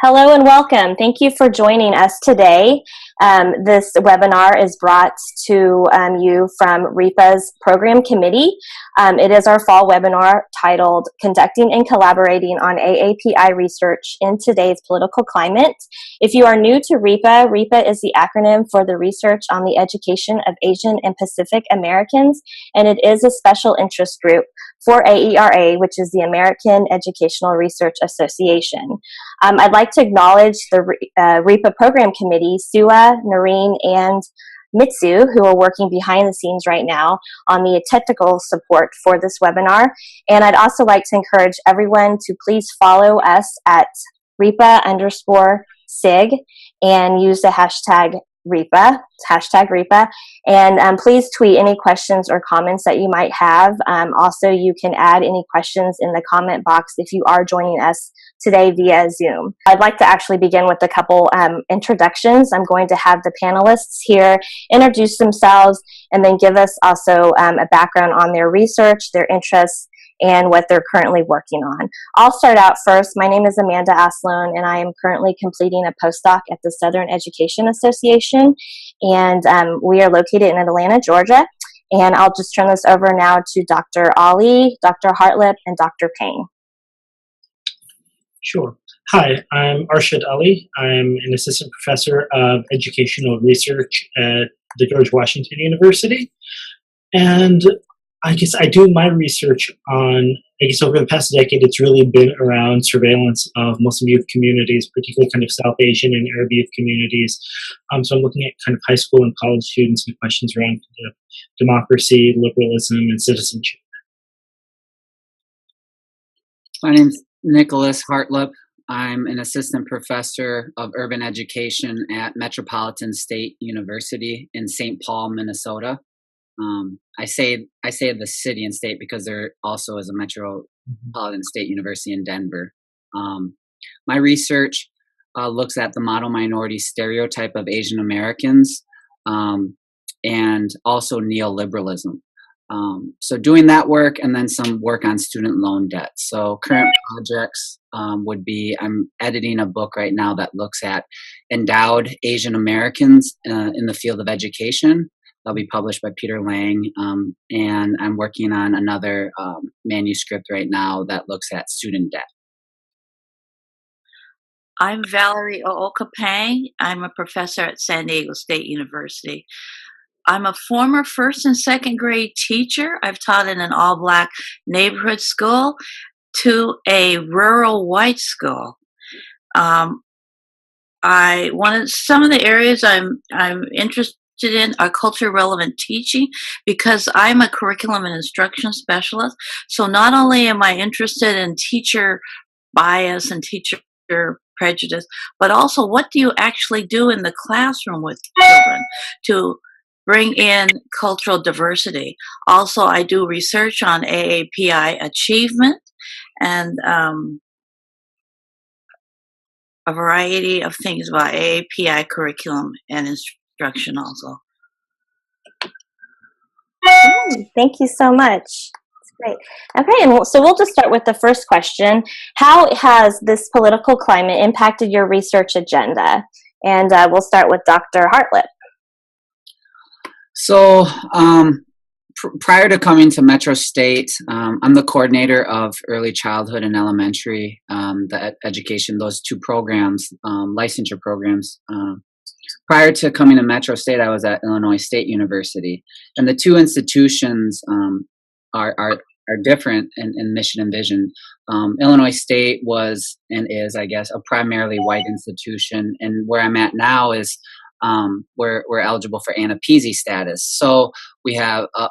Hello and welcome. Thank you for joining us today. This webinar is brought to you from REAPA's program committee. It is our fall webinar titled Conducting and Collaborating on AAPI Research in Today's Political Climate. If you are new to REAPA, REAPA is the acronym for the Research on the Education of Asian and Pacific Americans, and it is a special interest group for AERA, which is the American Educational Research Association. I'd like to acknowledge the REAPA program committee, Soua, Noreen, and Mitsu, who are working behind the scenes right now on the technical support for this webinar. And I'd also like to encourage everyone to please follow us at REAPA_SIG and use the hashtag REAPA, and please tweet any questions or comments that you might have. Also, you can add any questions in the comment box if you are joining us today via Zoom. I'd like to actually begin with a couple introductions. I'm going to have the panelists here introduce themselves and then give us also a background on their research, their interests, and what they're currently working on. I'll start out first. My name is Amanda Assalone, and I am currently completing a postdoc at the Southern Education Association, and we are located in Atlanta, Georgia. And I'll just turn this over now to Dr. Ali, Dr. Hartlep, and Dr. Payne. Sure. Hi, I'm Arshad Ali. I'm an assistant professor of educational research at the George Washington University. And I guess I do my research on, over the past decade, it's really been around surveillance of Muslim youth communities, particularly kind of South Asian and Arab youth communities. So I'm looking at kind of high school and college students and questions around democracy, liberalism, and citizenship. My name's Nicholas Hartlep. I'm an assistant professor of urban education at Metropolitan State University in St. Paul, Minnesota. I say the city and state because there also is a Metropolitan State University in Denver. My research looks at the model minority stereotype of Asian Americans and also neoliberalism. So doing that work and then some work on student loan debt. So current projects would be, I'm editing a book right now that looks at endowed Asian Americans in the field of education. That'll be published by Peter Lang. And I'm working on another manuscript right now that looks at student debt. I'm Valerie Ooka. I'm a professor at San Diego State University. I'm a former first and second grade teacher. I've taught in an all-black neighborhood school to a rural white school. Some of the areas I'm interested in are culture relevant teaching because I'm a curriculum and instruction specialist. So not only am I interested in teacher bias and teacher prejudice, but also what do you actually do in the classroom with children to bring in cultural diversity. Also, I do research on AAPI achievement and a variety of things about AAPI curriculum and instruction also. Thank you so much. That's great. Okay, and so we'll just start with the first question. How has this political climate impacted your research agenda? And we'll start with Dr. Hartlep. So prior to coming to Metro State, I'm the coordinator of early childhood and elementary education, those two programs, licensure programs. Prior to coming to Metro State, I was at Illinois State University. And the two institutions are different in mission and vision. Illinois State was and is, I guess, a primarily white institution. And where I'm at now is we're eligible for AAPI status. So we have a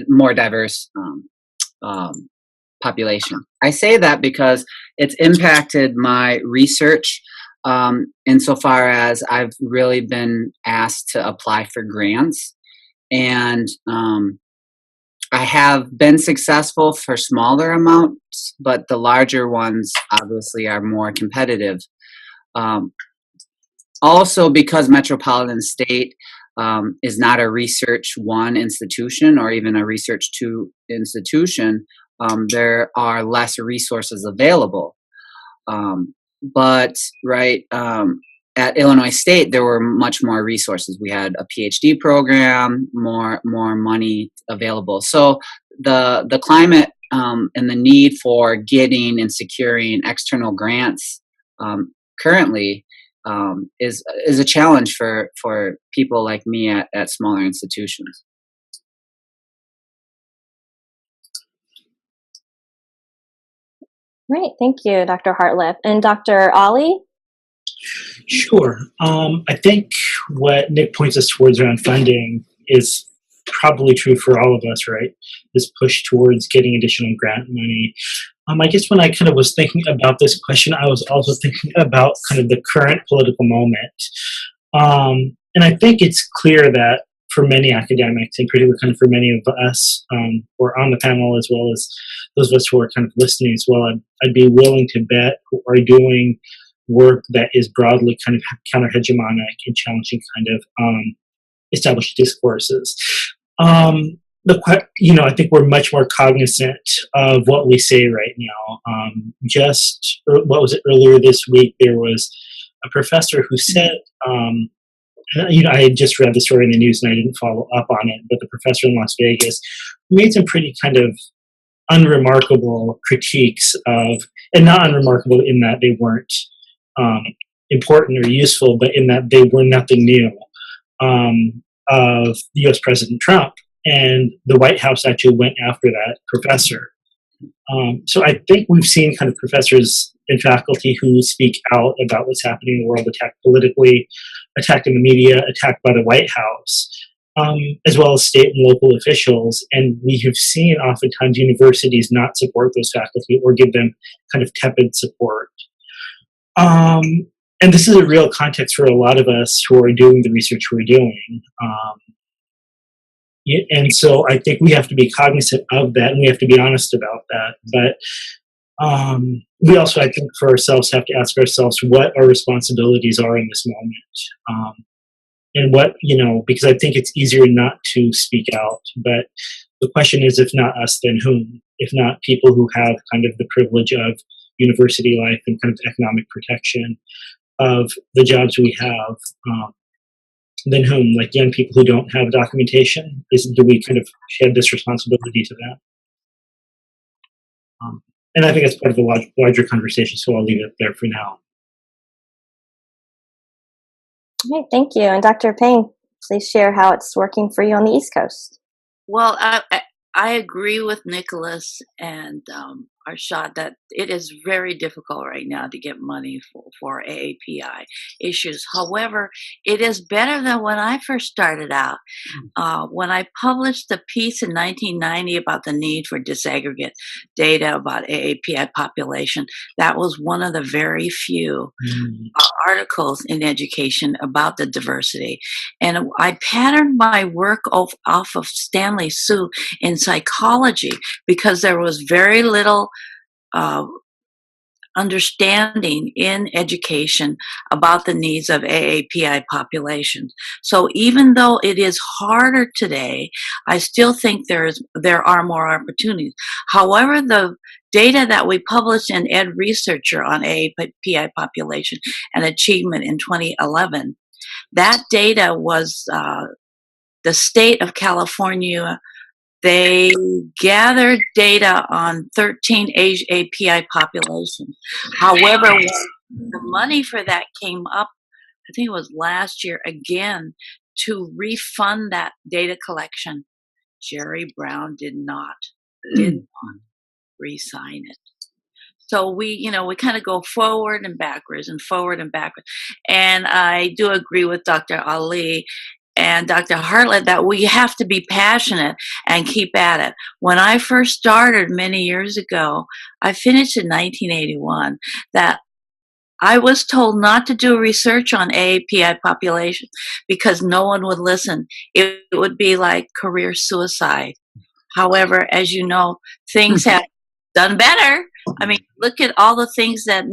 more diverse population. I say that because it's impacted my research insofar as I've really been asked to apply for grants. And I have been successful for smaller amounts, but the larger ones obviously are more competitive. Also, because Metropolitan State is not a Research 1 institution or even a Research 2 institution, there are less resources available. but right, at Illinois State, there were much more resources. We had a PhD program, more money available. So the climate and the need for getting and securing external grants currently is a challenge for people like me at smaller institutions. Great, thank you, Dr. Hartlep. And Dr. Ali? Sure. I think what Nick points us towards around funding is probably true for all of us, right? This push towards getting additional grant money. I guess when I kind of was thinking about this question, I was also thinking about kind of the current political moment. And I think it's clear that for many academics, in particular kind of for many of us who are on the panel, as well as those of us who are kind of listening as well, I'd be willing to bet who are doing work that is broadly kind of counter-hegemonic and challenging kind of established discourses. I think we're much more cognizant of what we say right now. What was it, earlier this week, there was a professor who said, I had just read the story in the news and I didn't follow up on it, but the professor in Las Vegas made some pretty kind of unremarkable critiques of, and not unremarkable in that they weren't important or useful, but in that they were nothing new, of U.S. President Trump. And the White House actually went after that professor. So I think we've seen kind of professors and faculty who speak out about what's happening in the world, attacked politically, attacked in the media, attacked by the White House, as well as state and local officials. And we have seen oftentimes universities not support those faculty or give them kind of tepid support. And this is a real context for a lot of us who are doing the research we're doing. And so I think we have to be cognizant of that and we have to be honest about that. But we also, I think, for ourselves have to ask ourselves what our responsibilities are in this moment. And what, because I think it's easier not to speak out. But the question is, if not us, then whom? If not people who have kind of the privilege of university life and kind of economic protection of the jobs we have, then whom? Like young people who don't have documentation? Do we kind of shed this responsibility to them? And I think that's part of the larger conversation, so I'll leave it there for now. Okay, thank you. And Dr. Payne, please share how it's working for you on the East Coast. Well, I agree with Nicholas and Arshad that it is very difficult right now to get money for AAPI issues. However, it is better than when I first started out. When I published the piece in 1990 about the need for disaggregate data about AAPI population, that was one of the very few articles in education about the diversity. And I patterned my work off of Stanley Su in psychology because there was very little understanding in education about the needs of AAPI populations. So even though it is harder today, I still think there are more opportunities. However, the data that we published in Ed Researcher on AAPI population and achievement in 2011, that data was the state of California. They gathered data on 13 API populations. However, the money for that came up, I think it was last year again, to refund that data collection. Jerry Brown did not re-sign it. So we kind of go forward and backwards and forward and backwards. And I do agree with Dr. Ali and Dr. Hartlep that we have to be passionate and keep at it. When I first started many years ago, I finished in 1981, that I was told not to do research on AAPI population because no one would listen. It would be like career suicide. However, as you know, things have done better. I mean, look at all the things that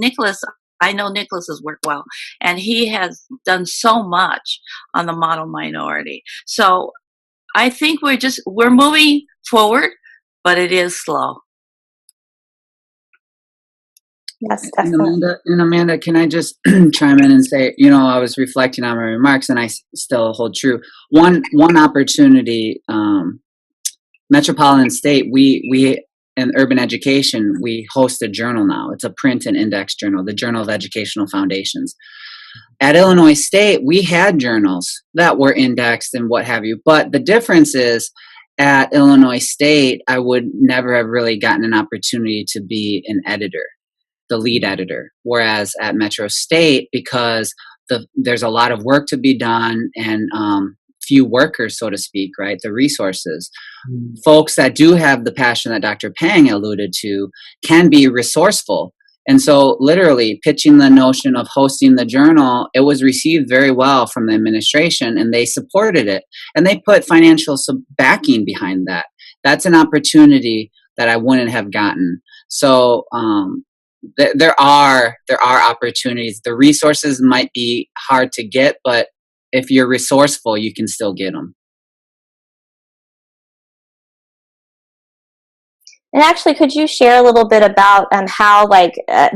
I know Nicholas has worked well, and he has done so much on the model minority. So I think we're moving forward, but it is slow. Yes, definitely. And Amanda, can I just chime in and say, I was reflecting on my remarks, and I still hold true. One opportunity, Metropolitan State, we in urban education, we host a journal now. It's a print and index journal, the Journal of Educational Foundations. At Illinois State, we had journals that were indexed and what have you, but the difference is at Illinois State, I would never have really gotten an opportunity to be an editor, the lead editor, whereas at Metro State, because there's a lot of work to be done and few workers, so to speak, right? The resources. Folks that do have the passion that Dr. Pang alluded to can be resourceful. And so literally pitching the notion of hosting the journal, it was received very well from the administration, and they supported it. And they put financial backing behind that. That's an opportunity that I wouldn't have gotten. So there are opportunities. The resources might be hard to get, but if you're resourceful, you can still get them. And actually, could you share a little bit about how,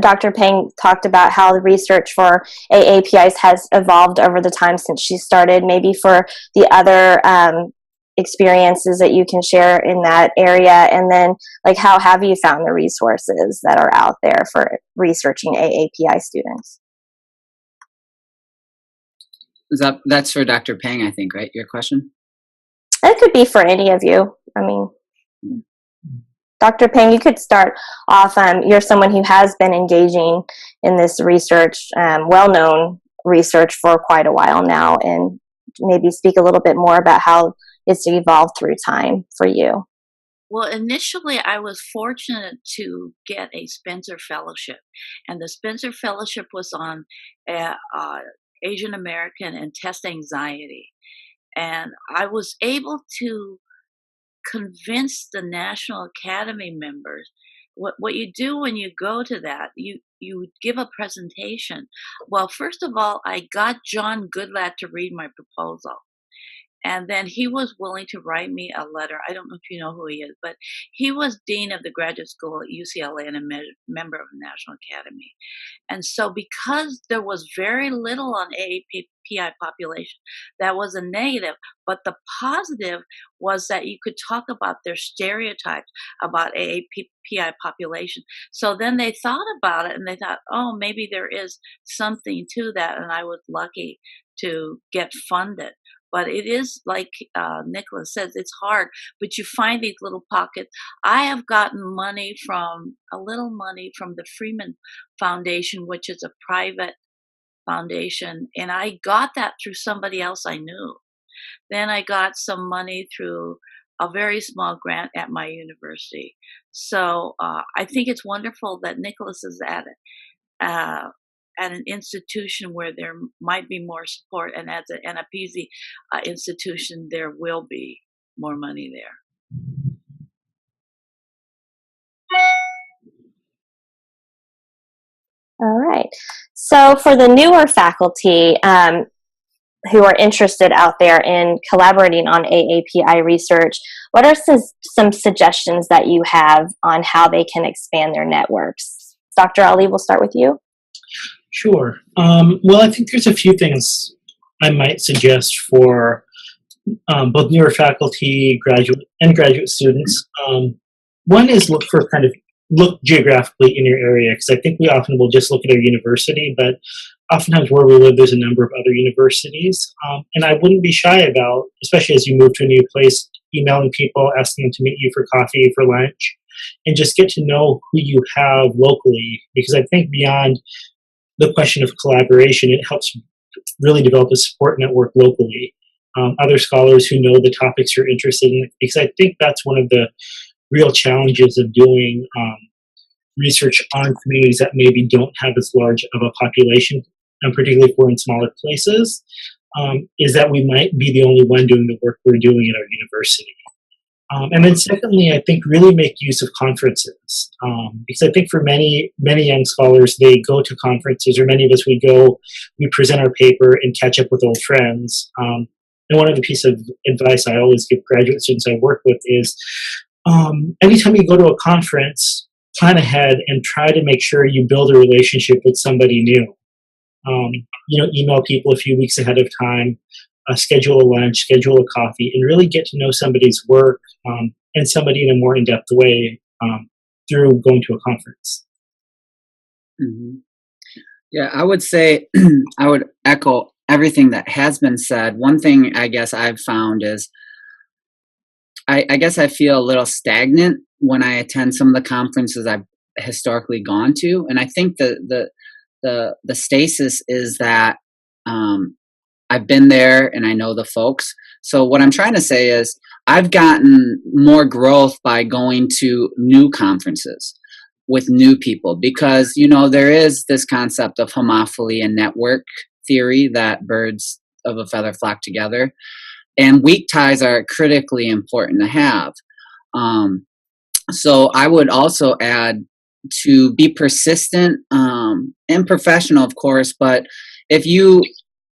Dr. Pang talked about how the research for AAPIs has evolved over the time since she started, maybe for the other experiences that you can share in that area, and then how have you found the resources that are out there for researching AAPI students? That's for Dr. Pang, I think, right? Your question? It could be for any of you. I mean, Dr. Pang, you could start off. You're someone who has been engaging in this research, well-known research for quite a while now, and maybe speak a little bit more about how it's evolved through time for you. Well, initially, I was fortunate to get a Spencer Fellowship, and the Spencer Fellowship was on Asian American and test anxiety. And I was able to convince the National Academy members. What you do when you go to that, you give a presentation. Well, first of all, I got John Goodlatte to read my proposal. And then he was willing to write me a letter. I don't know if you know who he is, but he was dean of the graduate school at UCLA and a member of the National Academy. And so because there was very little on AAPI population, that was a negative. But the positive was that you could talk about their stereotypes about AAPI population. So then they thought about it and they thought, oh, maybe there is something to that. And I was lucky to get funded. But it is like Nicholas says, it's hard, but you find these little pockets. I have gotten a little money from the Freeman Foundation, which is a private foundation, and I got that through somebody else I knew. Then I got some money through a very small grant at my university. So I think it's wonderful that Nicholas is at it. At an institution where there might be more support, and as an AAPI institution, there will be more money there. All right. So for the newer faculty who are interested out there in collaborating on AAPI research, what are some suggestions that you have on how they can expand their networks? Dr. Ali, we'll start with you. Sure. Well, I think there's a few things I might suggest for both newer faculty, graduate students. One is look geographically in your area, because I think we often will just look at our university, but oftentimes where we live, there's a number of other universities. And I wouldn't be shy about, especially as you move to a new place, emailing people, asking them to meet you for coffee, for lunch, and just get to know who you have locally, because I think beyond the question of collaboration, it helps really develop a support network locally. Other scholars who know the topics you're interested in, because I think that's one of the real challenges of doing research on communities that maybe don't have as large of a population, and particularly if we're in smaller places, is that we might be the only one doing the work we're doing at our university. And then secondly, I think really make use of conferences, because I think for many young scholars, they go to conferences, or many of us, we present our paper and catch up with old friends. And one of the pieces of advice I always give graduate students I work with is, anytime you go to a conference, plan ahead and try to make sure you build a relationship with somebody new. Email people a few weeks ahead of time, schedule a lunch, schedule a coffee, and really get to know somebody's work and somebody in a more in-depth way through going to a conference. Mm-hmm. Yeah, I would say I would echo everything that has been said. One thing I guess I've found is I guess I feel a little stagnant when I attend some of the conferences I've historically gone to, and I think the stasis is that I've been there and I know the folks. So what I'm trying to say is I've gotten more growth by going to new conferences with new people, because there is this concept of homophily and network theory that birds of a feather flock together, and weak ties are critically important to have. So I would also add to be persistent and professional, of course, but if you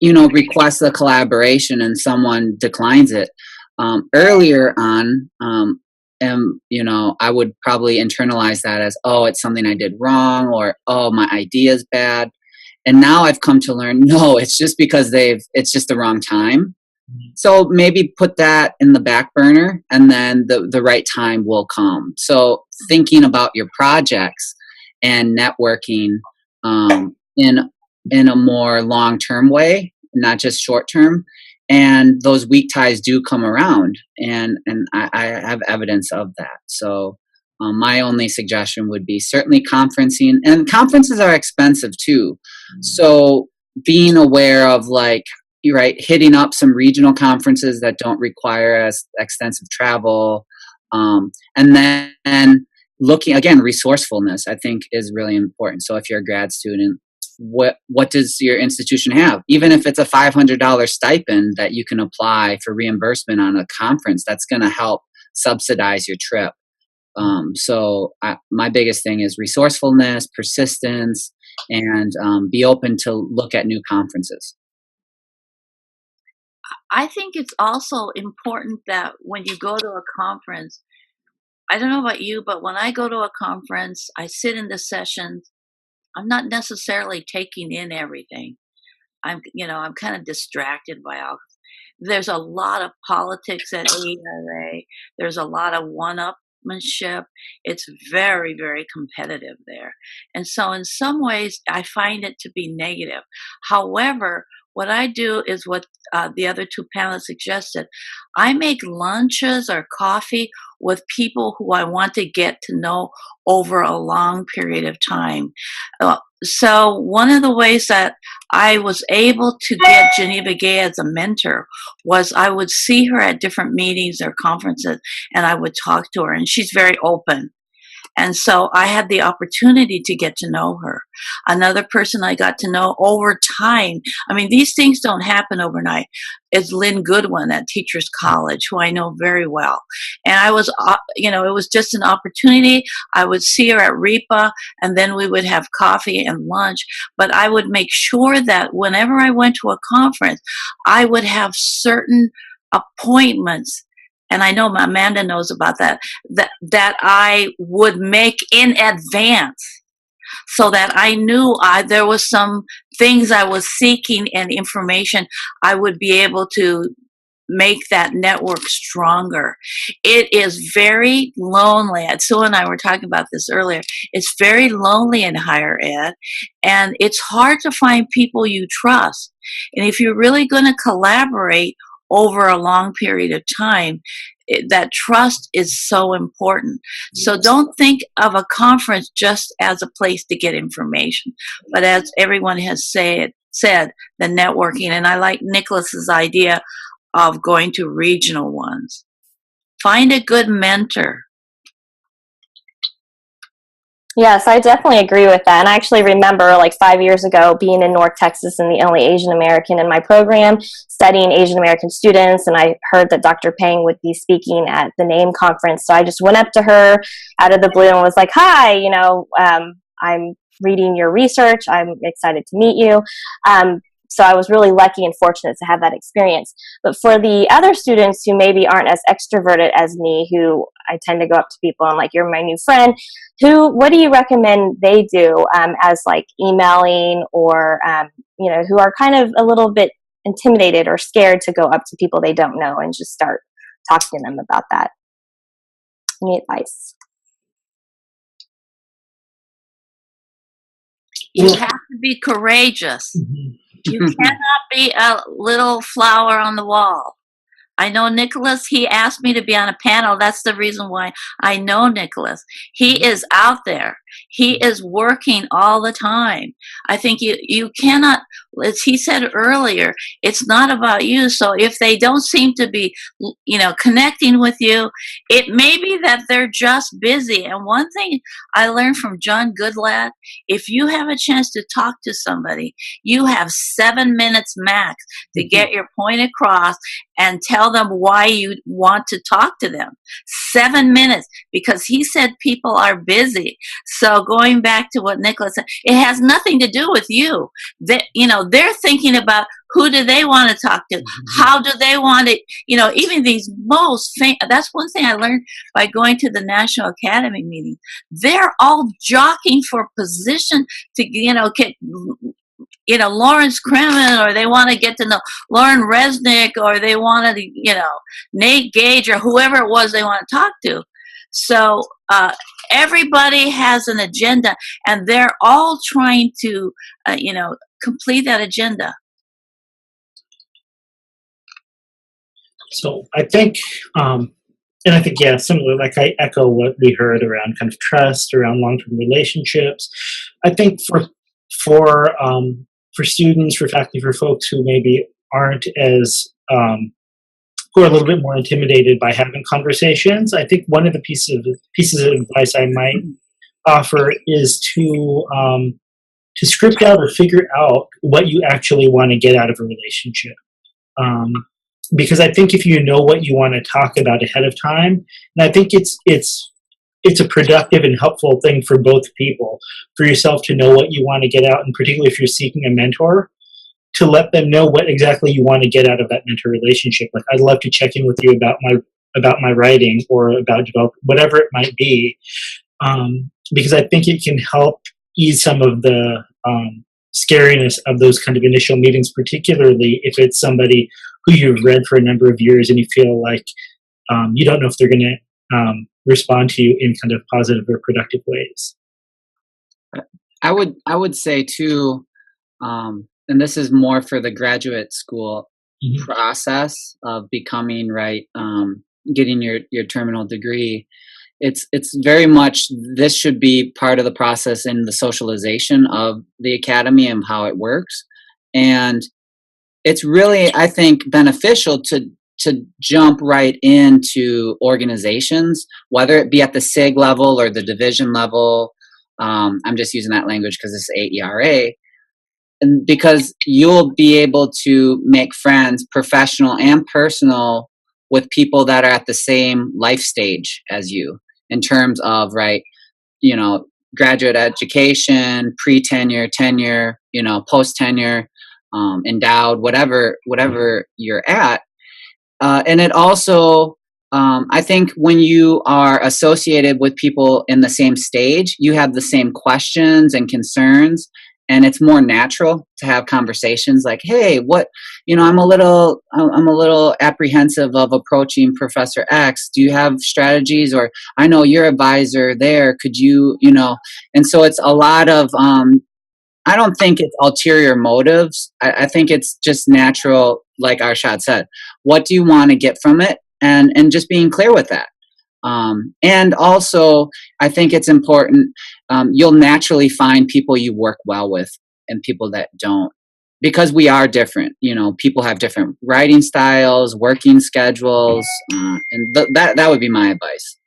request a collaboration and someone declines it earlier on, I would probably internalize that as, oh, it's something I did wrong, or, oh, my idea is bad. And now I've come to learn, no, it's just because it's just the wrong time. So maybe put that in the back burner, and then the right time will come. So thinking about your projects and networking in a more long-term way, not just short-term. And those weak ties do come around, and I have evidence of that. So my only suggestion would be certainly conferencing, and conferences are expensive too. So being aware of hitting up some regional conferences that don't require as extensive travel, and then looking again, resourcefulness I think is really important. So if you're a grad student, what does your institution have? Even if it's a $500 stipend that you can apply for reimbursement on a conference, that's going to help subsidize your trip. So my biggest thing is resourcefulness, persistence, and be open to look at new conferences. I think it's also important that when you go to a conference, I don't know about you, but when I go to a conference, I sit in the sessions. I'm not necessarily taking in everything. I'm kind of distracted by all. There's a lot of politics at AERA. There's a lot of one-upmanship. It's very, very competitive there. And so in some ways, I find it to be negative. However, what I do is what the other two panelists suggested. I make lunches or coffee with people who I want to get to know over a long period of time. So one of the ways that I was able to get Geneva Gay as a mentor was I would see her at different meetings or conferences, and I would talk to her, and she's very open. And so I had the opportunity to get to know her. Another person I got to know over time, I mean, these things don't happen overnight, is Lynn Goodwin at Teachers College, who I know very well. And I was, it was just an opportunity. I would see her at REAPA, and then we would have coffee and lunch. But I would make sure that whenever I went to a conference, I would have certain appointments, and I know Amanda knows about that I would make in advance, so that I knew there was some things I was seeking and information I would be able to make that network stronger. It is very lonely. Soua and I were talking about this earlier. It's very lonely in higher ed, and it's hard to find people you trust. And if you're really going to collaborate over a long period of time, that trust is so important. So don't think of a conference just as a place to get information, but as everyone has said, the networking. And I like Nicholas's idea of going to regional ones. Find a good mentor. Yes, I definitely agree with that. And I actually remember 5 years ago being in North Texas and the only Asian American in my program studying Asian American students. And I heard that Dr. Peng would be speaking at the NAME conference. So I just went up to her out of the blue and was like, hi, I'm reading your research. I'm excited to meet you. So I was really lucky and fortunate to have that experience. But for the other students who maybe aren't as extroverted as me, who I tend to go up to people and like, you're my new friend, what do you recommend they do as like emailing or, who are kind of a little bit intimidated or scared to go up to people they don't know and just start talking to them about that? Any advice? You have to be courageous. You cannot be a little flower on the wall. I know Nicholas, he asked me to be on a panel. That's the reason why I know Nicholas. He is out there. He is working all the time. I think you cannot, as he said earlier, it's not about you. So if they don't seem to be, connecting with you, it may be that they're just busy. And one thing I learned from John Goodlad, if you have a chance to talk to somebody, you have 7 minutes max to get your point across and tell them why you want to talk to them. 7 minutes, because he said people are busy. So going back to what Nicholas said, it has nothing to do with you. They're thinking about who do they want to talk to? How do they want it? Even these that's one thing I learned by going to the National Academy meeting. They're all jockeying for position to, get Lawrence Kremen, or they want to get to know Lauren Resnick, or they want to, Nate Gage, or whoever it was they want to talk to. So everybody has an agenda, and they're all trying to, complete that agenda. So I think, yeah, similar, like I echo what we heard around kind of trust, around long-term relationships. I think for students, for faculty, for folks who maybe aren't as, who are a little bit more intimidated by having conversations, I think one of the pieces of advice I might offer is to script out or figure out what you actually want to get out of a relationship. Because I think if you know what you want to talk about ahead of time, and I think it's a productive and helpful thing for both people, for yourself to know what you want to get out, and particularly if you're seeking a mentor, to let them know what exactly you want to get out of that mentor relationship. Like, I'd love to check in with you about my writing, or about whatever it might be, because I think it can help ease some of the scariness of those kind of initial meetings, particularly if it's somebody who you've read for a number of years and you feel like you don't know if they're going to respond to you in kind of positive or productive ways. I would say too, and this is more for the graduate school process of becoming, getting your terminal degree. It's very much, this should be part of the process in the socialization of the academy and how it works. And it's really, I think, beneficial to jump right into organizations, whether it be at the SIG level or the division level. I'm just using that language because it's AERA. And because you'll be able to make friends, professional and personal, with people that are at the same life stage as you, in terms of, graduate education, pre-tenure, tenure, post-tenure, endowed, whatever you're at. And it also, I think when you are associated with people in the same stage, you have the same questions and concerns, and it's more natural to have conversations like, hey, I'm a little apprehensive of approaching Professor X. Do you have strategies? Or I know your advisor there. Could you, and so it's a lot of, I don't think it's ulterior motives. I think it's just natural, like Arshad said. What do you want to get from it? And just being clear with that. And also, I think it's important, you'll naturally find people you work well with and people that don't, because we are different. People have different writing styles, working schedules, and that would be my advice.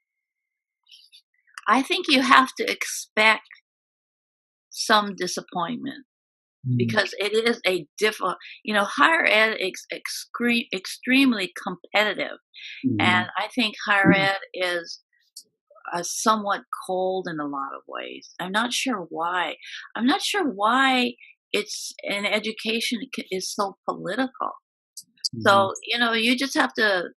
I think you have to expect some disappointment, because it is a difficult, higher ed is extremely competitive. And I think higher ed is somewhat cold in a lot of ways. I'm not sure why it's in education is so political. So, you just have to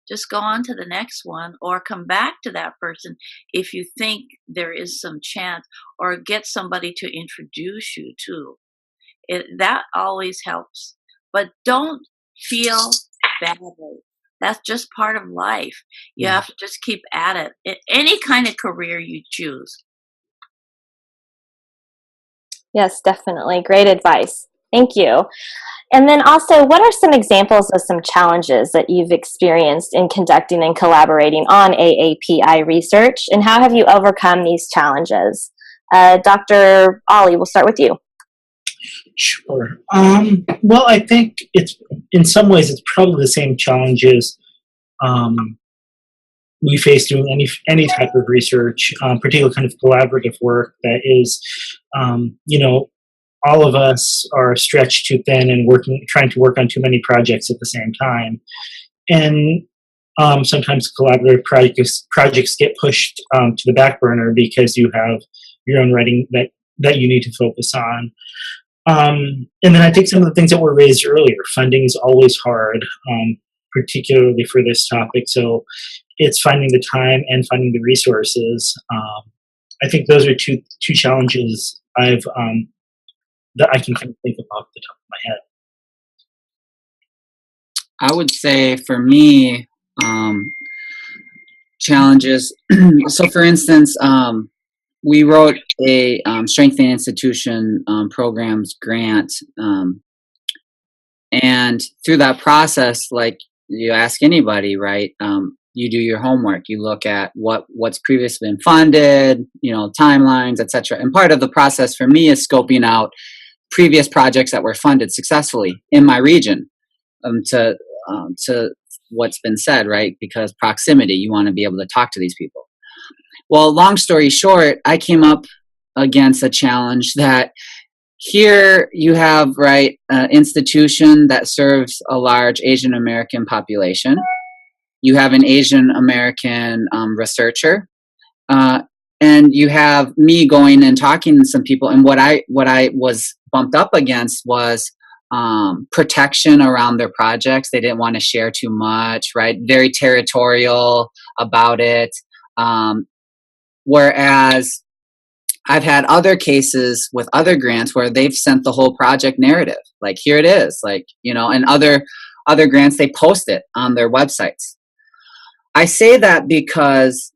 just go on to the next one or come back to that person if you think there is some chance, or get somebody to introduce you to. That always helps. But don't feel badly. That's just part of life. You have to just keep at it. Any kind of career you choose. Yes, definitely. Great advice. Thank you. And then also, what are some examples of some challenges that you've experienced in conducting and collaborating on AAPI research, and how have you overcome these challenges? Dr. Ollie, we'll start with you. Sure. Well, I think it's, in some ways, it's probably the same challenges we face doing any type of research, particularly kind of collaborative work that is, all of us are stretched too thin and trying to work on too many projects at the same time. And sometimes collaborative projects get pushed to the back burner because you have your own writing that you need to focus on. And then I think some of the things that were raised earlier, funding is always hard, particularly for this topic. So it's finding the time and finding the resources. I think those are two challenges that I can kind of think of off the top of my head. I would say for me, challenges. So for instance, we wrote a Strengthening Institution Programs grant. And through that process, like you ask anybody, right? You do your homework. You look at what's previously been funded, timelines, etc. And part of the process for me is scoping out previous projects that were funded successfully in my region, to what's been said, right? Because proximity, you want to be able to talk to these people. Well, long story short, I came up against a challenge that here you have, right, an institution that serves a large Asian American population. You have an Asian American researcher, and you have me going and talking to some people. And what I was bumped up against was protection around their projects. They didn't want to share too much, right? Very territorial about it. Whereas I've had other cases with other grants where they've sent the whole project narrative. Like, here it is, and other grants, they post it on their websites. I say that because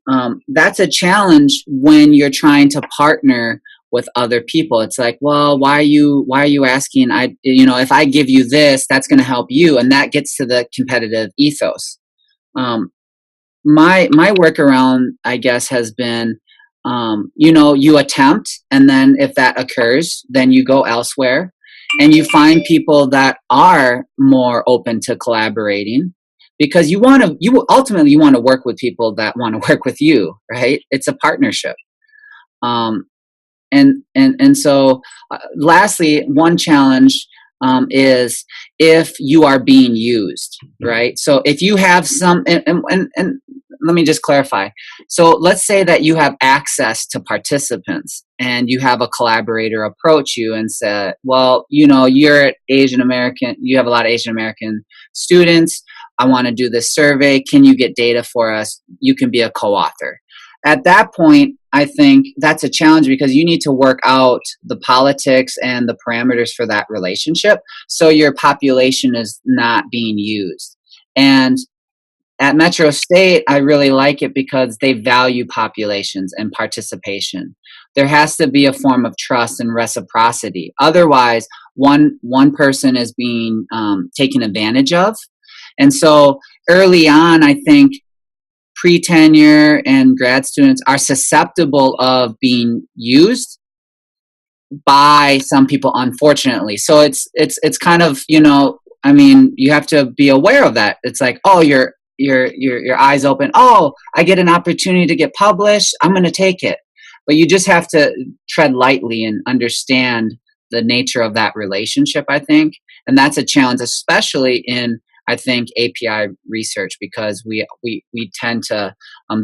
that's a challenge when you're trying to partner with other people. It's like, well, why are you asking? If I give you this, that's going to help you, and that gets to the competitive ethos. My workaround, I guess, has been, you attempt, and then if that occurs, then you go elsewhere, and you find people that are more open to collaborating. Because you ultimately want to work with people that want to work with you, right? It's a partnership. And so, lastly, one challenge is if you are being used, right? So if you have and let me just clarify. So let's say that you have access to participants and you have a collaborator approach you and say, well, you're Asian American, you have a lot of Asian American students. I want to do this survey. Can you get data for us? You can be a co-author. At that point, I think that's a challenge because you need to work out the politics and the parameters for that relationship so your population is not being used. And at Metro State, I really like it because they value populations and participation. There has to be a form of trust and reciprocity. Otherwise, one person is being taken advantage of. And so early on, I think pre-tenure and grad students are susceptible of being used by some people, unfortunately. So it's kind of, you have to be aware of that. It's like, oh, your eyes open. Oh, I get an opportunity to get published. I'm going to take it. But you just have to tread lightly and understand the nature of that relationship, I think. And that's a challenge, especially in, I think, API research, because we tend to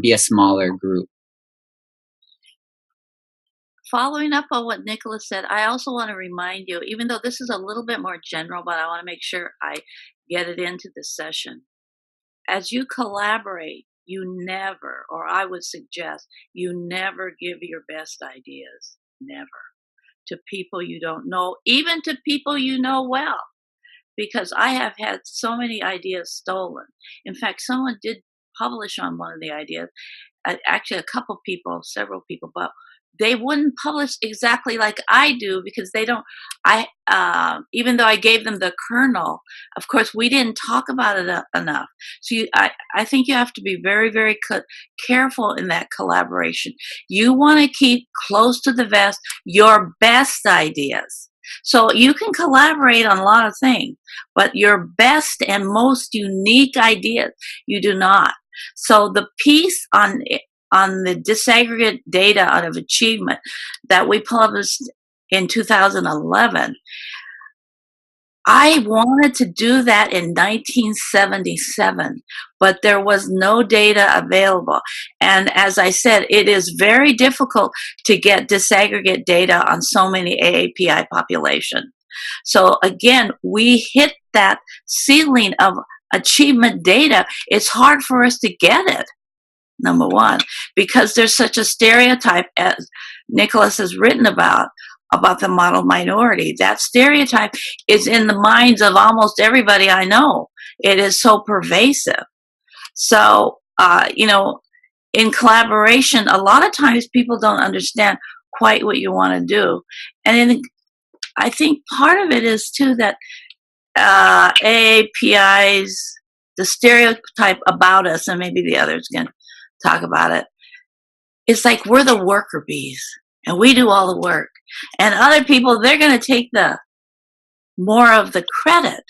be a smaller group. following up on what Nicholas said, I also want to remind you, even though this is a little bit more general, but I want to make sure I get it into this session. As you collaborate, you never, or I would suggest, you never give your best ideas, never, to people you don't know, even to people you know well, because I have had so many ideas stolen. In fact, someone did publish on one of the ideas, actually a couple people, several people, but they wouldn't publish exactly like I do because they don't, even though I gave them the kernel, of course, we didn't talk about it enough. So I think you have to be very, very careful in that collaboration. You want to keep close to the vest your best ideas. So you can collaborate on a lot of things, but your best and most unique ideas, you do not. So the piece on the disaggregate data out of achievement that we published in 2011, I wanted to do that in 1977, but there was no data available. And as I said, it is very difficult to get disaggregate data on so many AAPI population. So again, we hit that ceiling of achievement data. It's hard for us to get it. Number one, because there's such a stereotype, as Nicholas has written about the model minority. That stereotype is in the minds of almost everybody I know. It is so pervasive. So, in collaboration, a lot of times people don't understand quite what you want to do. And I think part of it is too that AAPIs, the stereotype about us, and maybe the others can talk about it. It's like we're the worker bees and we do all the work. And other people, they're going to take the more of the credit.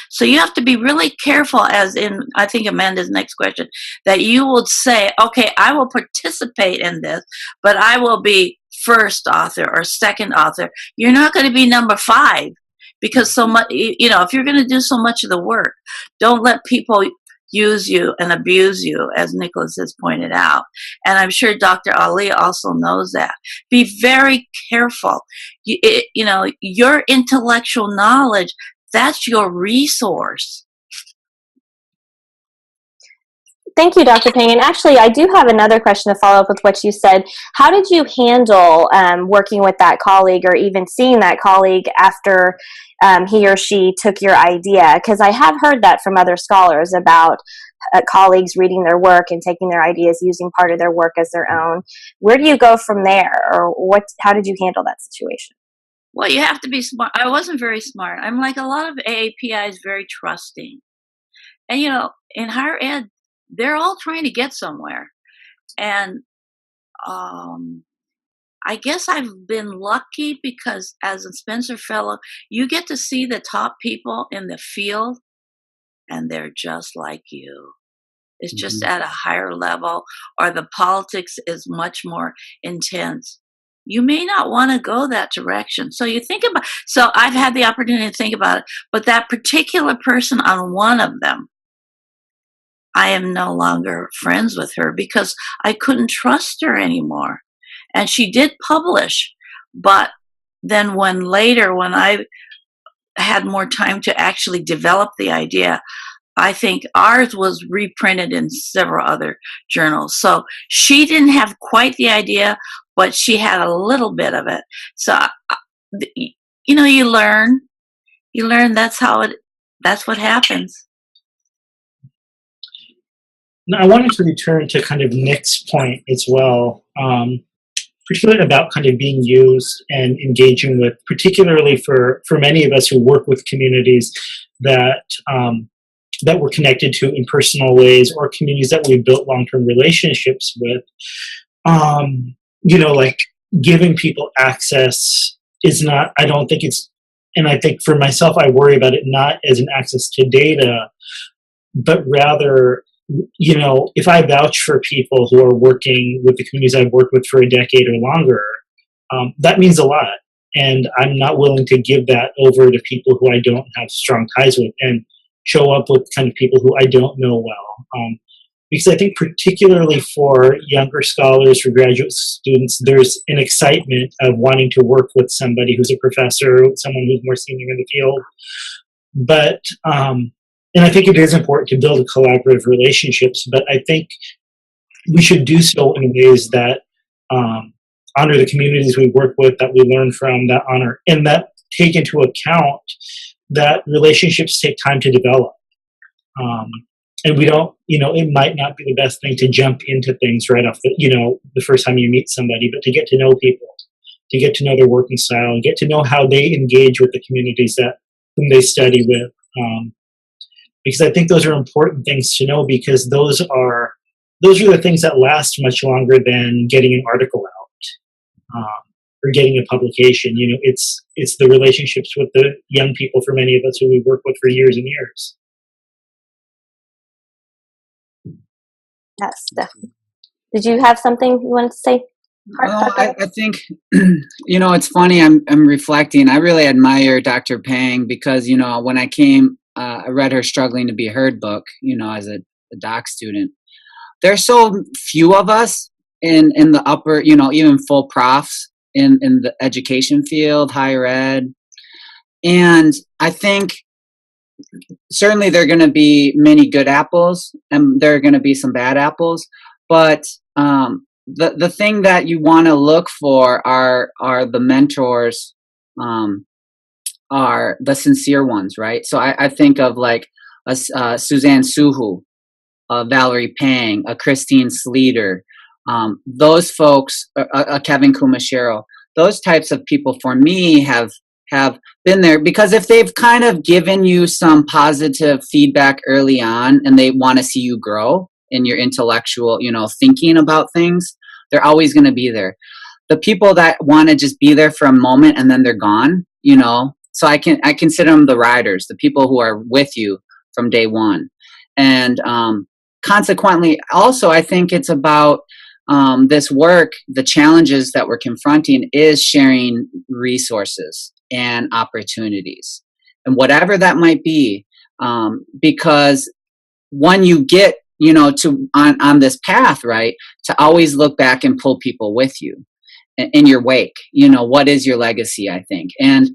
So you have to be really careful, as in, I think, Amanda's next question, that you would say, okay, I will participate in this, but I will be first author or second author. You're not going to be number 5 because so much, if you're going to do so much of the work, don't let people use you and abuse you, as Nicholas has pointed out. And I'm sure Dr. Ali also knows that. Be very careful. Your intellectual knowledge, that's your resource. Thank you, Dr. Ping. And actually, I do have another question to follow up with what you said. How did you handle working with that colleague, or even seeing that colleague after he or she took your idea? Because I have heard that from other scholars about colleagues reading their work and taking their ideas, using part of their work as their own. Where do you go from there, or how did you handle that situation? Well, you have to be smart. I wasn't very smart. I'm like a lot of AAPIs, very trusting. And, in higher ed, they're all trying to get somewhere. And I guess I've been lucky because as a Spencer Fellow, you get to see the top people in the field, and they're just like you. It's just at a higher level, or the politics is much more intense. You may not want to go that direction. So so I've had the opportunity to think about it, but that particular person on one of them, I am no longer friends with her because I couldn't trust her anymore. And she did publish, but then when I had more time to actually develop the idea, I think ours was reprinted in several other journals. So she didn't have quite the idea, but she had a little bit of it. So, you learn. That's what happens. Now, I wanted to return to kind of Nick's point as well, particularly about kind of being used and engaging with, particularly for many of us who work with communities that we're connected to in personal ways, or communities that we've built long-term relationships with. Like giving people access is not, I don't think it's, and I think for myself, I worry about it not as an access to data, but rather, if I vouch for people who are working with the communities I've worked with for a decade or longer, that means a lot. And I'm not willing to give that over to people who I don't have strong ties with, and show up with kind of people who I don't know well. because I think particularly for younger scholars, for graduate students, there's an excitement of wanting to work with somebody who's a professor, someone who's more senior in the field. But, and I think it is important to build collaborative relationships, but I think we should do so in ways that honor the communities we work with, that we learn from, that honor, and that take into account that relationships take time to develop. And we don't, it might not be the best thing to jump into things right off the first time you meet somebody, but to get to know people, to get to know their working style, and get to know how they engage with the communities whom they study with. Because I think those are important things to know, because those are the things that last much longer than getting an article out or getting a publication. It's the relationships with the young people, for many of us, who we work with for years and years. Yes, definitely. Did you have something you wanted to say? Well, I think, it's funny, I'm reflecting. I really admire Dr. Pang because, when I came, I read her Struggling to Be Heard book, as a doc student. There's so few of us in the upper, even full profs in the education field, higher ed. And I think certainly there are going to be many good apples and there are going to be some bad apples, but the thing that you want to look for are the mentors, are the sincere ones, right? So I think of like a Suzanne Suhu, Valerie Pang, a Christine Sleater, those folks, a Kevin Kumashiro, those types of people for me have been there, because if they've kind of given you some positive feedback early on and they want to see you grow in your intellectual, thinking about things, they're always going to be there. The people that want to just be there for a moment and then they're gone, so I consider them the riders, the people who are with you from day one. And consequently, also, I think it's about this work, the challenges that we're confronting is sharing resources and opportunities, and whatever that might be, because when you get, to on this path, right, to always look back and pull people with you in your wake. What is your legacy, I think. And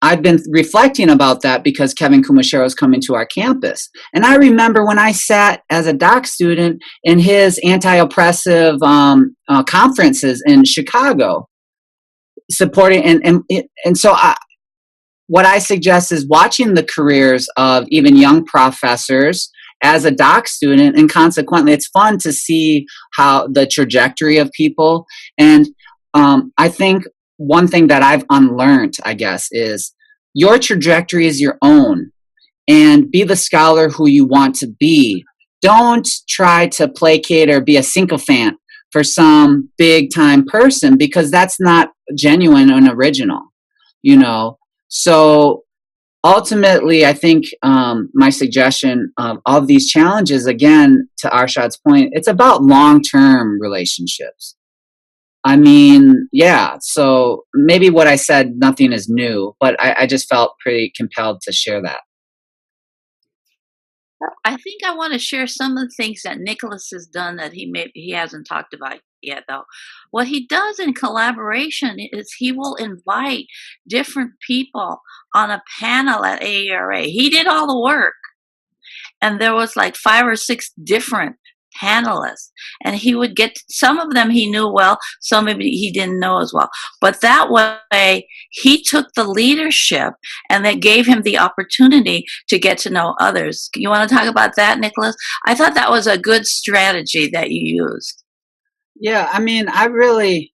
I've been reflecting about that because Kevin Kumashiro is coming to our campus. And I remember when I sat as a doc student in his anti-oppressive conferences in Chicago, supporting, and so what I suggest is watching the careers of even young professors as a doc student, and consequently it's fun to see how the trajectory of people. And I think one thing that I've unlearned, I guess, is your trajectory is your own, and be the scholar who you want to be. Don't try to placate or be a sycophant for some big time person, because that's not genuine and original, So ultimately, I think my suggestion of all these challenges, again, to Arshad's point, it's about long-term relationships. I mean, yeah, so maybe what I said, nothing is new, but I just felt pretty compelled to share that. I think I want to share some of the things that Nicholas has done that he hasn't talked about yet, though. What he does in collaboration is he will invite different people on a panel at AERA. He did all the work, and there was like 5 or 6 different panelists, and he would get some of them he knew well, some maybe he didn't know as well, but that way he took the leadership and that gave him the opportunity to get to know others. You want to talk about that, Nicholas? I thought that was a good strategy that you used. Yeah, I mean, I really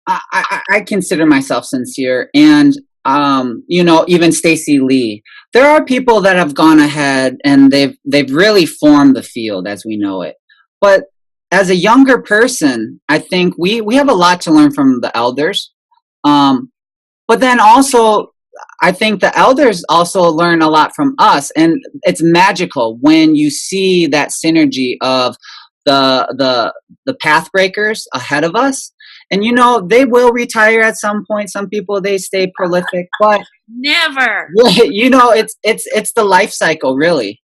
I consider myself sincere, and even Stacey Lee. There are people that have gone ahead and they've really formed the field as we know it. But as a younger person, I think we have a lot to learn from the elders. But then also, I think the elders also learn a lot from us, and it's magical when you see that synergy of the path breakers ahead of us. And they will retire at some point. Some people, they stay prolific, but never. it's the life cycle, really.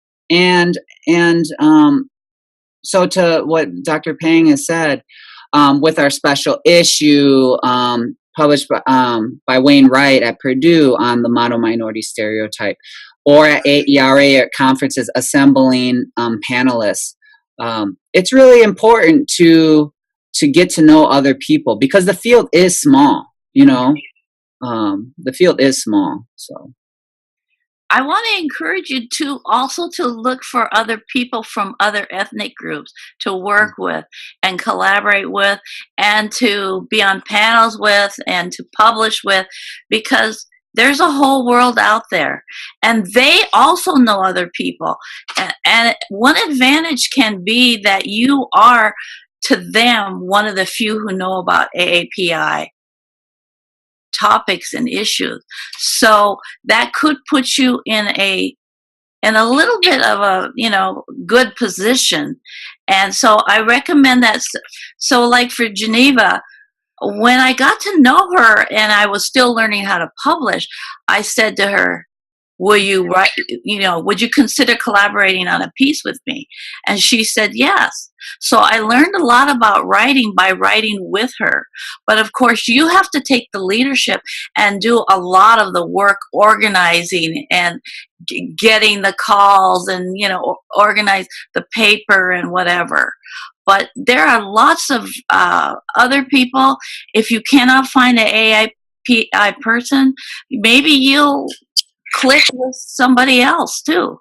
So to what Dr. Pang has said, with our special issue published by Wayne Wright at Purdue on the model minority stereotype, or at AERA at conferences assembling panelists, it's really important to get to know other people, because the field is small, the field is small. So I want to encourage you to also to look for other people from other ethnic groups to work with and collaborate with, and to be on panels with and to publish with, because there's a whole world out there and they also know other people. And one advantage can be that you are to them one of the few who know about AAPI topics and issues. So that could put you in a little bit of a, good position. And so I recommend that. So like for Geneva, when I got to know her and I was still learning how to publish, I said to her, will you write, would you consider collaborating on a piece with me? And she said yes. So I learned a lot about writing by writing with her. But of course, you have to take the leadership and do a lot of the work organizing and getting the calls and, organize the paper and whatever. But there are lots of other people. If you cannot find an AAPI person, maybe you'll click with somebody else too.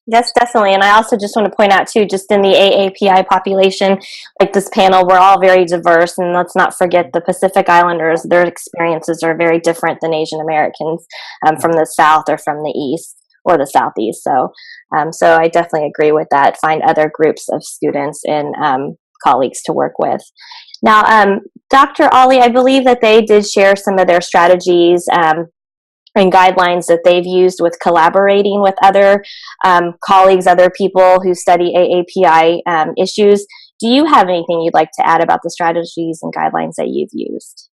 Yes, definitely. And I also just want to point out too, just in the AAPI population, like this panel, we're all very diverse, and let's not forget the Pacific Islanders. Their experiences are very different than Asian Americans from the South or from the East or the Southeast. So I definitely agree with that. Find other groups of students and colleagues to work with. Now, Dr. Ali, I believe that they did share some of their strategies and guidelines that they've used with collaborating with other colleagues, other people who study AAPI issues. Do you have anything you'd like to add about the strategies and guidelines that you've used?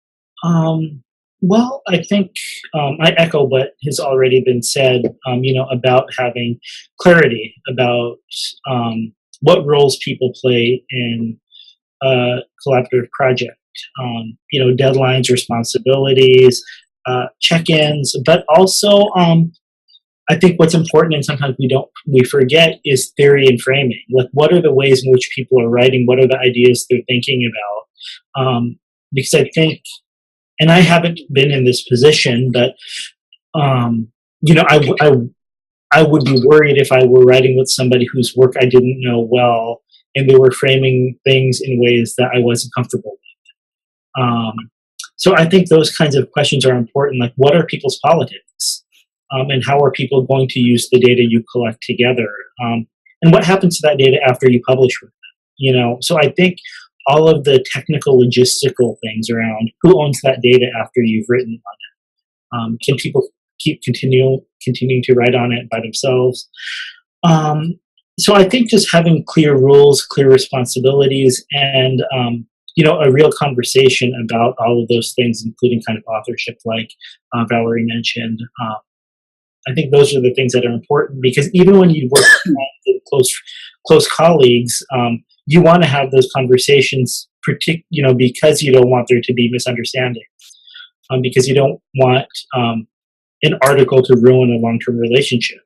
Well, I think I echo what has already been said, about having clarity about what roles people play in a collaborative project. Deadlines, responsibilities, check-ins, but also I think what's important, and sometimes we forget, is theory and framing. Like, what are the ways in which people are writing? What are the ideas they're thinking about? Because I think, and I haven't been in this position, but I would be worried if I were writing with somebody whose work I didn't know well, and they were framing things in ways that I wasn't comfortable with. So I think those kinds of questions are important. Like, what are people's politics? And how are people going to use the data you collect together? And what happens to that data after you publish with it? So I think all of the technical logistical things around who owns that data after you've written on it. Can people keep continuing to write on it by themselves? So I think just having clear rules, clear responsibilities, and a real conversation about all of those things, including kind of authorship, like Valerie mentioned. I think those are the things that are important, because even when you work with close colleagues, you want to have those conversations, because you don't want there to be misunderstandings, because you don't want an article to ruin a long-term relationship.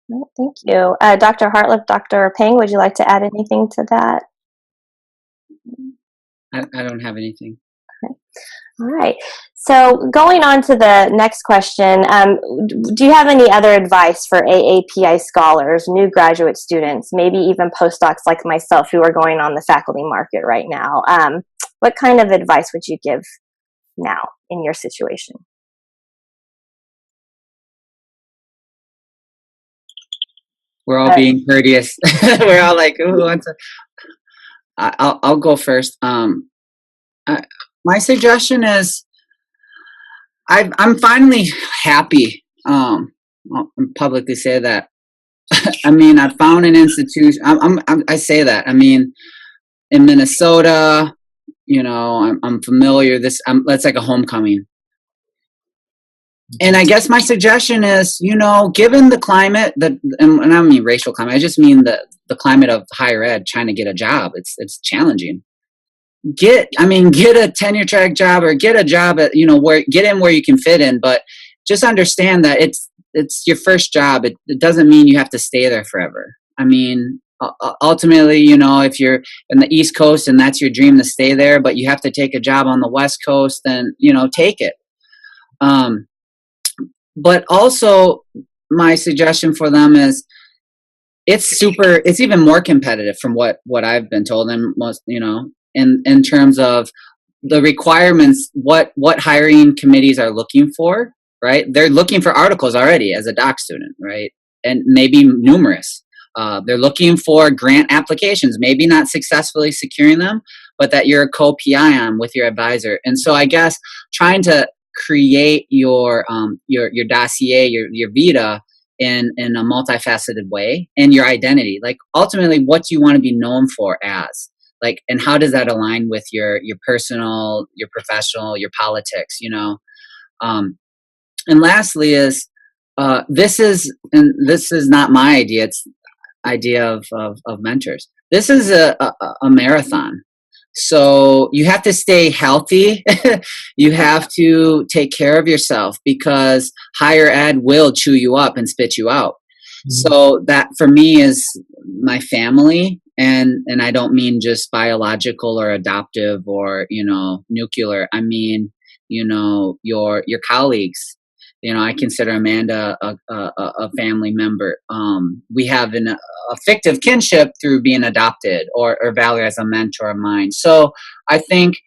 Well, thank you. Dr. Hartlep, Dr. Pang, would you like to add anything to that? I don't have anything. Okay. All right. So going on to the next question, do you have any other advice for AAPI scholars, new graduate students, maybe even postdocs like myself who are going on the faculty market right now? What kind of advice would you give now in your situation? We're all being courteous. We're all like, who wants to? I'll go first. My suggestion is, I'm finally happy. I'll publicly say that. I mean, I found an institution. I say that. I mean, in Minnesota, I'm familiar. That's like a homecoming. And I guess my suggestion is, given the climate and I don't mean racial climate, I just mean the climate of higher ed, trying to get a job. It's challenging. Get a tenure track job, or get a job at, get in where you can fit in, but just understand that it's your first job. It doesn't mean you have to stay there forever. I mean, ultimately, if you're in the East Coast and that's your dream to stay there, but you have to take a job on the West Coast, then, take it. But also my suggestion for them is it's even more competitive from what I've been told, and most, in terms of the requirements, what hiring committees are looking for, right? They're looking for articles already as a doc student, right? And maybe numerous. They're looking for grant applications, maybe not successfully securing them, but that you're a co-PI on with your advisor. And so I guess trying to create your dossier, your vita in a multifaceted way, and your identity. Like, ultimately, what do you want to be known for as? Like, and how does that align with your personal, your professional, your politics, and lastly is, this is not my idea. It's idea of mentors. This is a marathon. So you have to stay healthy. You have to take care of yourself, because higher ed will chew you up and spit you out. Mm-hmm. So that for me is my family. And I don't mean just biological or adoptive or, nuclear. I mean, your colleagues. I consider Amanda a family member. We have a fictive kinship through being adopted, or Valerie as a mentor of mine. So I think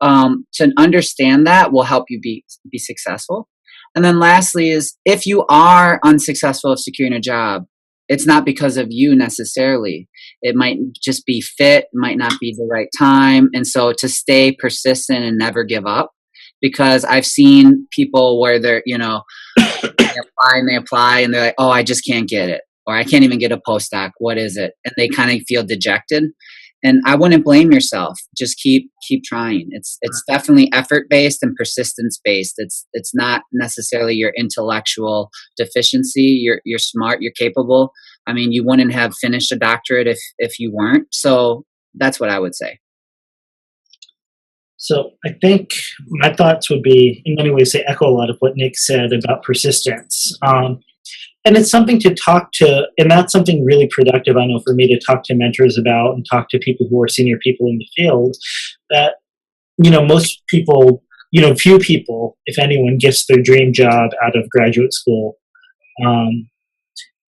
to understand that will help you be successful. And then lastly is, if you are unsuccessful of securing a job, it's not because of you necessarily. It might just be fit, might not be the right time. And so to stay persistent and never give up, because I've seen people where they're, they apply and they're like, oh, I just can't get it. Or I can't even get a postdoc. What is it? And they kind of feel dejected. And I wouldn't blame yourself. Just keep trying. It's definitely effort-based and persistence-based. It's not necessarily your intellectual deficiency. You're smart, you're capable. I mean, you wouldn't have finished a doctorate if you weren't. So that's what I would say. So I think my thoughts would be, in many ways, they echo a lot of what Nick said about persistence. And it's something to talk to, and that's something really productive, I know, for me to talk to mentors about and talk to people who are senior people in the field, that, most people, few people, if anyone, gets their dream job out of graduate school. And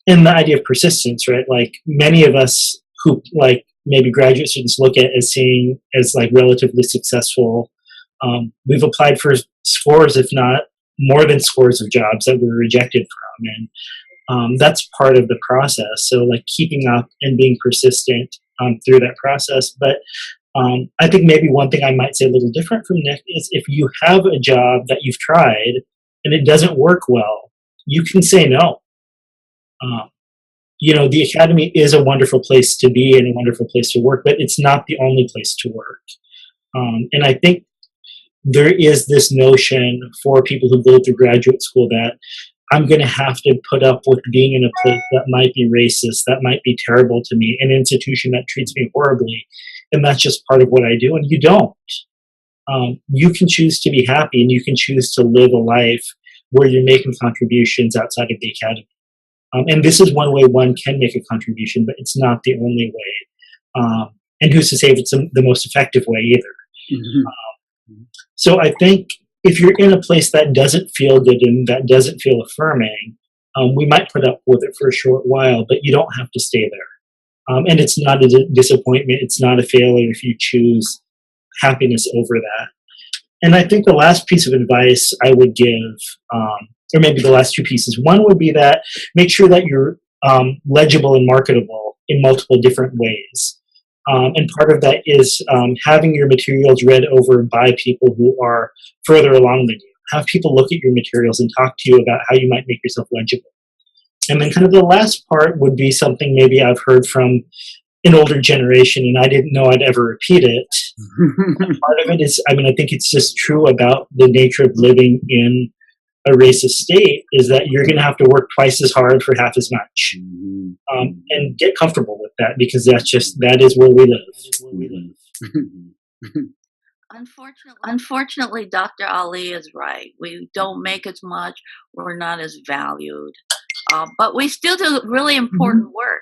the idea of persistence, right? Like, many of us who, like, maybe graduate students look at as like relatively successful. We've applied for scores, if not more than scores of jobs that we were rejected from. And that's part of the process. So, like, keeping up and being persistent through that process. But I think maybe one thing I might say a little different from Nick is, if you have a job that you've tried and it doesn't work well, you can say no. The academy is a wonderful place to be and a wonderful place to work, but it's not the only place to work. And I think there is this notion for people who go through graduate school that I'm going to have to put up with being in a place that might be racist, that might be terrible to me, an institution that treats me horribly, and that's just part of what I do. And you don't. You can choose to be happy, and you can choose to live a life where you're making contributions outside of the academy. And this is one way one can make a contribution, but it's not the only way. And who's to say if it's the most effective way either? Mm-hmm. So I think if you're in a place that doesn't feel good and that doesn't feel affirming, we might put up with it for a short while, but you don't have to stay there. And it's not a disappointment. It's not a failure if you choose happiness over that. And I think the last piece of advice I would give, or maybe the last two pieces. One would be that make sure that you're legible and marketable in multiple different ways. And part of that is having your materials read over by people who are further along than you. Have people look at your materials and talk to you about how you might make yourself legible. And then kind of the last part would be something maybe I've heard from an older generation, and I didn't know I'd ever repeat it. Part of it is, I mean, I think it's just true about the nature of living in a racist state, is that you're going to have to work twice as hard for half as much, and get comfortable with that, because that is where we live. Unfortunately, Dr. Ali is right. We don't make as much. We're not as valued. But we still do really important work.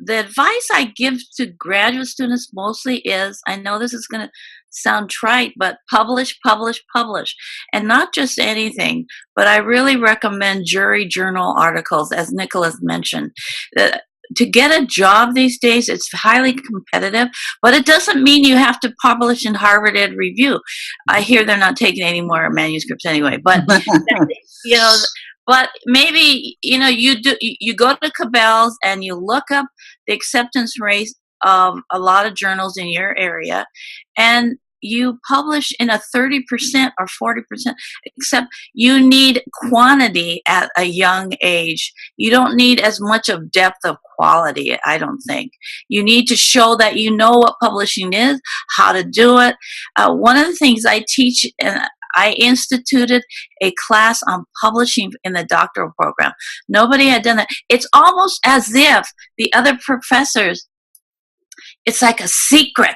The advice I give to graduate students mostly is, I know this is going to sound trite, but publish, publish, publish. And not just anything, but I really recommend jury journal articles, as Nicholas mentioned. To get a job these days, it's highly competitive, but it doesn't mean you have to publish in Harvard Ed Review. I hear they're not taking any more manuscripts anyway, but you know, but maybe, you know, you go to Cabell's and you look up the acceptance rate of a lot of journals in your area, and you publish in a 30% or 40%, except you need quantity at a young age. You don't need as much of depth of quality, I don't think. You need to show that you know what publishing is, how to do it. One of the things I teach, and I instituted a class on publishing in the doctoral program. Nobody had done that. It's almost as if the other professors, it's like a secret,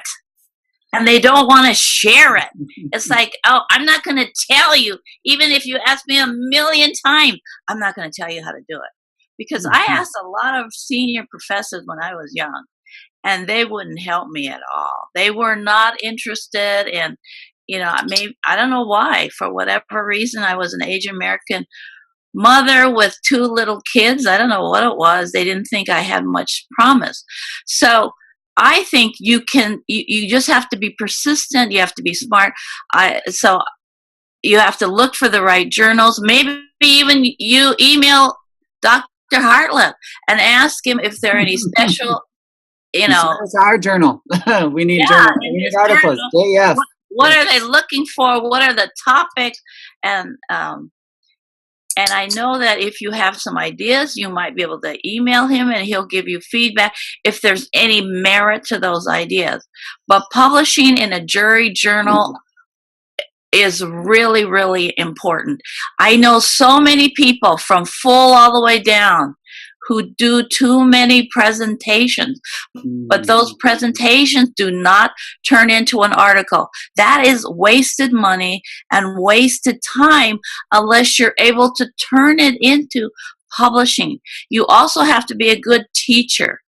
and they don't want to share it. It's like, oh, I'm not going to tell you. Even if you ask me 1,000,000 times, I'm not going to tell you how to do it. Because I asked a lot of senior professors when I was young, and they wouldn't help me at all. They were not interested in, you know, maybe, I don't know why. For whatever reason, I was an Asian American mother with 2 little kids. I don't know what it was. They didn't think I had much promise. So I think you just have to be persistent. You have to be smart. So you have to look for the right journals. Maybe even you email Dr. Hartlep and ask him if there are any special, you know. It's our journal. We need journals. We need articles. Yes. What are they looking for? What are the topics? And I know that if you have some ideas, you might be able to email him and he'll give you feedback if there's any merit to those ideas. But publishing in a jury journal is really, really important. I know so many people from full all the way down who do too many presentations, but those presentations do not turn into an article. That is wasted money and wasted time unless you're able to turn it into publishing. You also have to be a good teacher.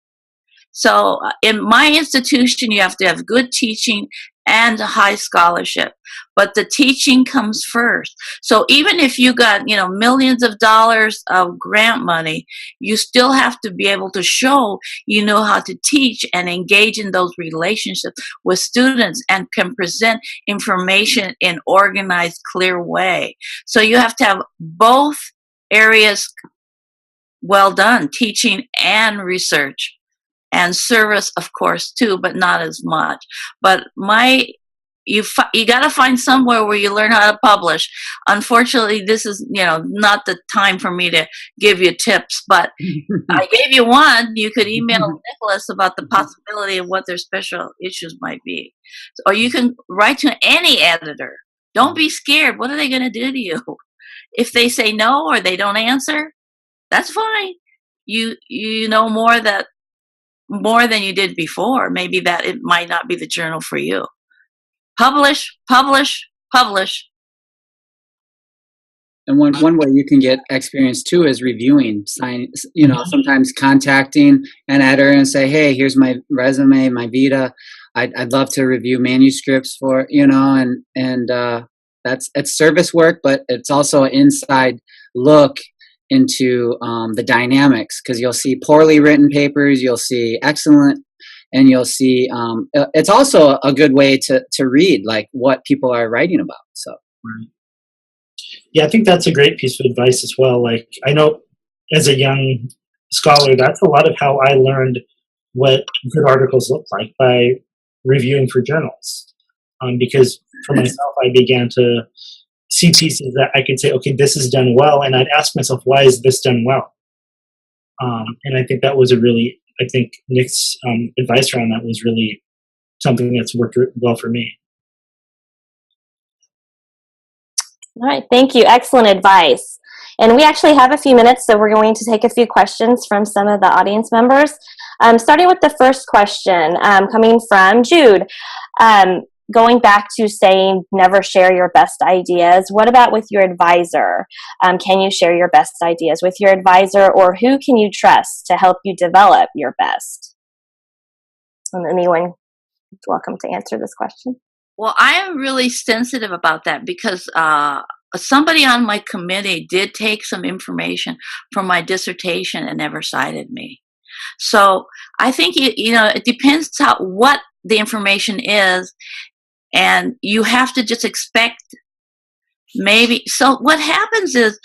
So in my institution, you have to have good teaching and a high scholarship, but the teaching comes first. So even if you got, you know, millions of dollars of grant money, you still have to be able to show you know how to teach and engage in those relationships with students and can present information in organized, clear way. So you have to have both areas well done, teaching and research. And service, of course, too, but not as much. But you got to find somewhere where you learn how to publish. Unfortunately, this is, you know, not the time for me to give you tips, but I gave you one. You could email Nicholas about the possibility of what their special issues might be. Or you can write to any editor. Don't be scared. What are they going to do to you? If they say no or they don't answer, that's fine. You know more than you did before. Maybe that it might not be the journal for you. Publish, publish, publish. And one way you can get experience too is reviewing, sometimes contacting an editor and say, hey, here's my resume, my vita. I'd love to review manuscripts for, and it's service work, but it's also an inside look into the dynamics, because you'll see poorly written papers, you'll see excellent, and you'll see it's also a good way to read like what people are writing about. So yeah, I think that's a great piece of advice as well. Like, I know as a young scholar, that's a lot of how I learned what good articles look like, by reviewing for journals, because for myself I began to see pieces that I could say, okay, this is done well, and I'd ask myself, why is this done well? And I think that was a really I think Nick's advice around that was really something that's worked well for me. All right, thank you. Excellent advice. And we actually have a few minutes, so we're going to take a few questions from some of the audience members. Starting with the first question, coming from Jude. Going back to saying never share your best ideas, what about with your advisor? Can you share your best ideas with your advisor, or who can you trust to help you develop your best? And anyone is welcome to answer this question. Well, I am really sensitive about that because somebody on my committee did take some information from my dissertation and never cited me. So I think it depends what the information is, and you have to just expect maybe. So what happens is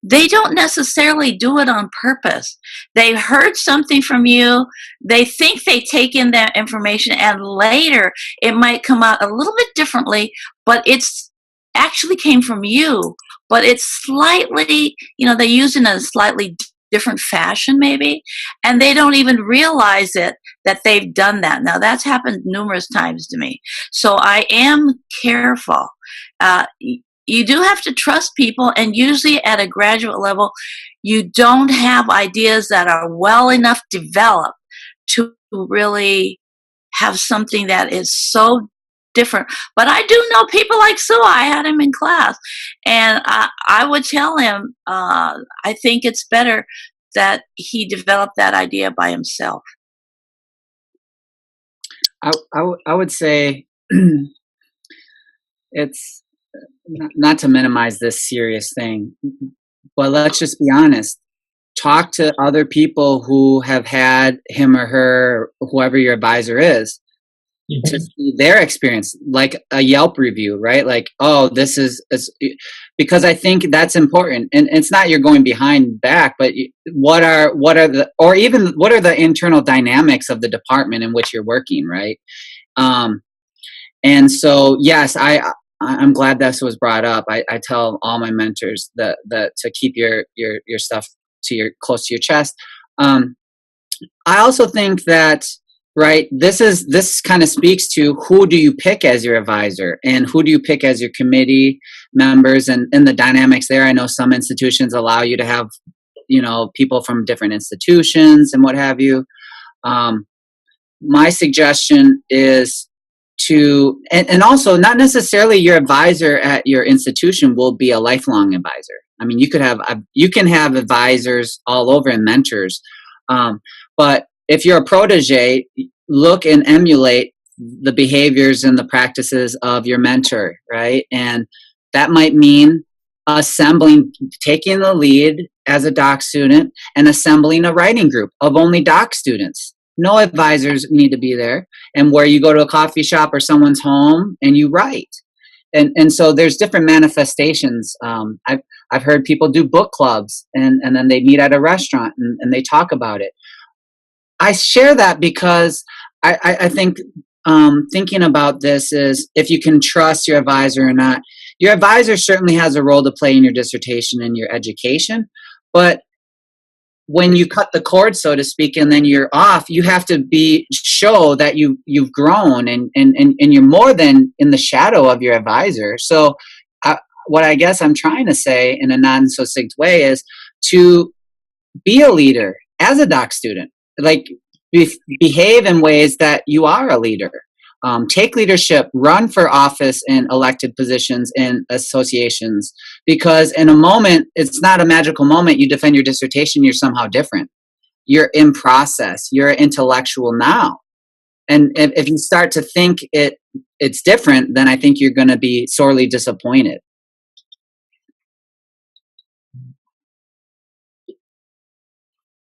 they don't necessarily do it on purpose. They heard something from you. They think they take in that information, and later it might come out a little bit differently, but it's actually came from you. But it's slightly, they use it in a slightly different fashion maybe, and they don't even realize it that they've done that. Now that's happened numerous times to me. So I am careful. You do have to trust people, and usually at a graduate level, you don't have ideas that are well enough developed to really have something that is so different. But I do know people like Soua. I had him in class, and I would tell him, I think it's better that he developed that idea by himself. I would say it's not to minimize this serious thing, but let's just be honest. Talk to other people who have had him or her, whoever your advisor is, to see their experience, like a Yelp review, right? Like, oh, this is because I think that's important. And it's not you're going behind back, but what are the internal dynamics of the department in which you're working, right? And so, yes, I'm glad this was brought up. I tell all my mentors that to keep your stuff close to your chest. I also think that, right, this kind of speaks to who do you pick as your advisor and who do you pick as your committee members and the dynamics there. I know some institutions allow you to have, people from different institutions and what have you. My suggestion is and also not necessarily your advisor at your institution will be a lifelong advisor. I mean, you can have advisors all over and mentors, but if you're a protege, look and emulate the behaviors and the practices of your mentor, right? And that might mean taking the lead as a doc student and assembling a writing group of only doc students. No advisors need to be there, and where you go to a coffee shop or someone's home and you write. And so there's different manifestations. I've heard people do book clubs and then they meet at a restaurant and they talk about it. I share that because I think thinking about this is if you can trust your advisor or not. Your advisor certainly has a role to play in your dissertation and your education, but when you cut the cord, so to speak, and then you're off, you have to show that you've grown and you're more than in the shadow of your advisor. So what I guess I'm trying to say in a non-succinct way is to be a leader as a doc student, like behave in ways that you are a leader. Take leadership, run for office in elected positions in associations, because in a moment, it's not a magical moment. You defend your dissertation, you're somehow different. You're in process. You're intellectual now. And if you start to think it's different, then I think you're going to be sorely disappointed.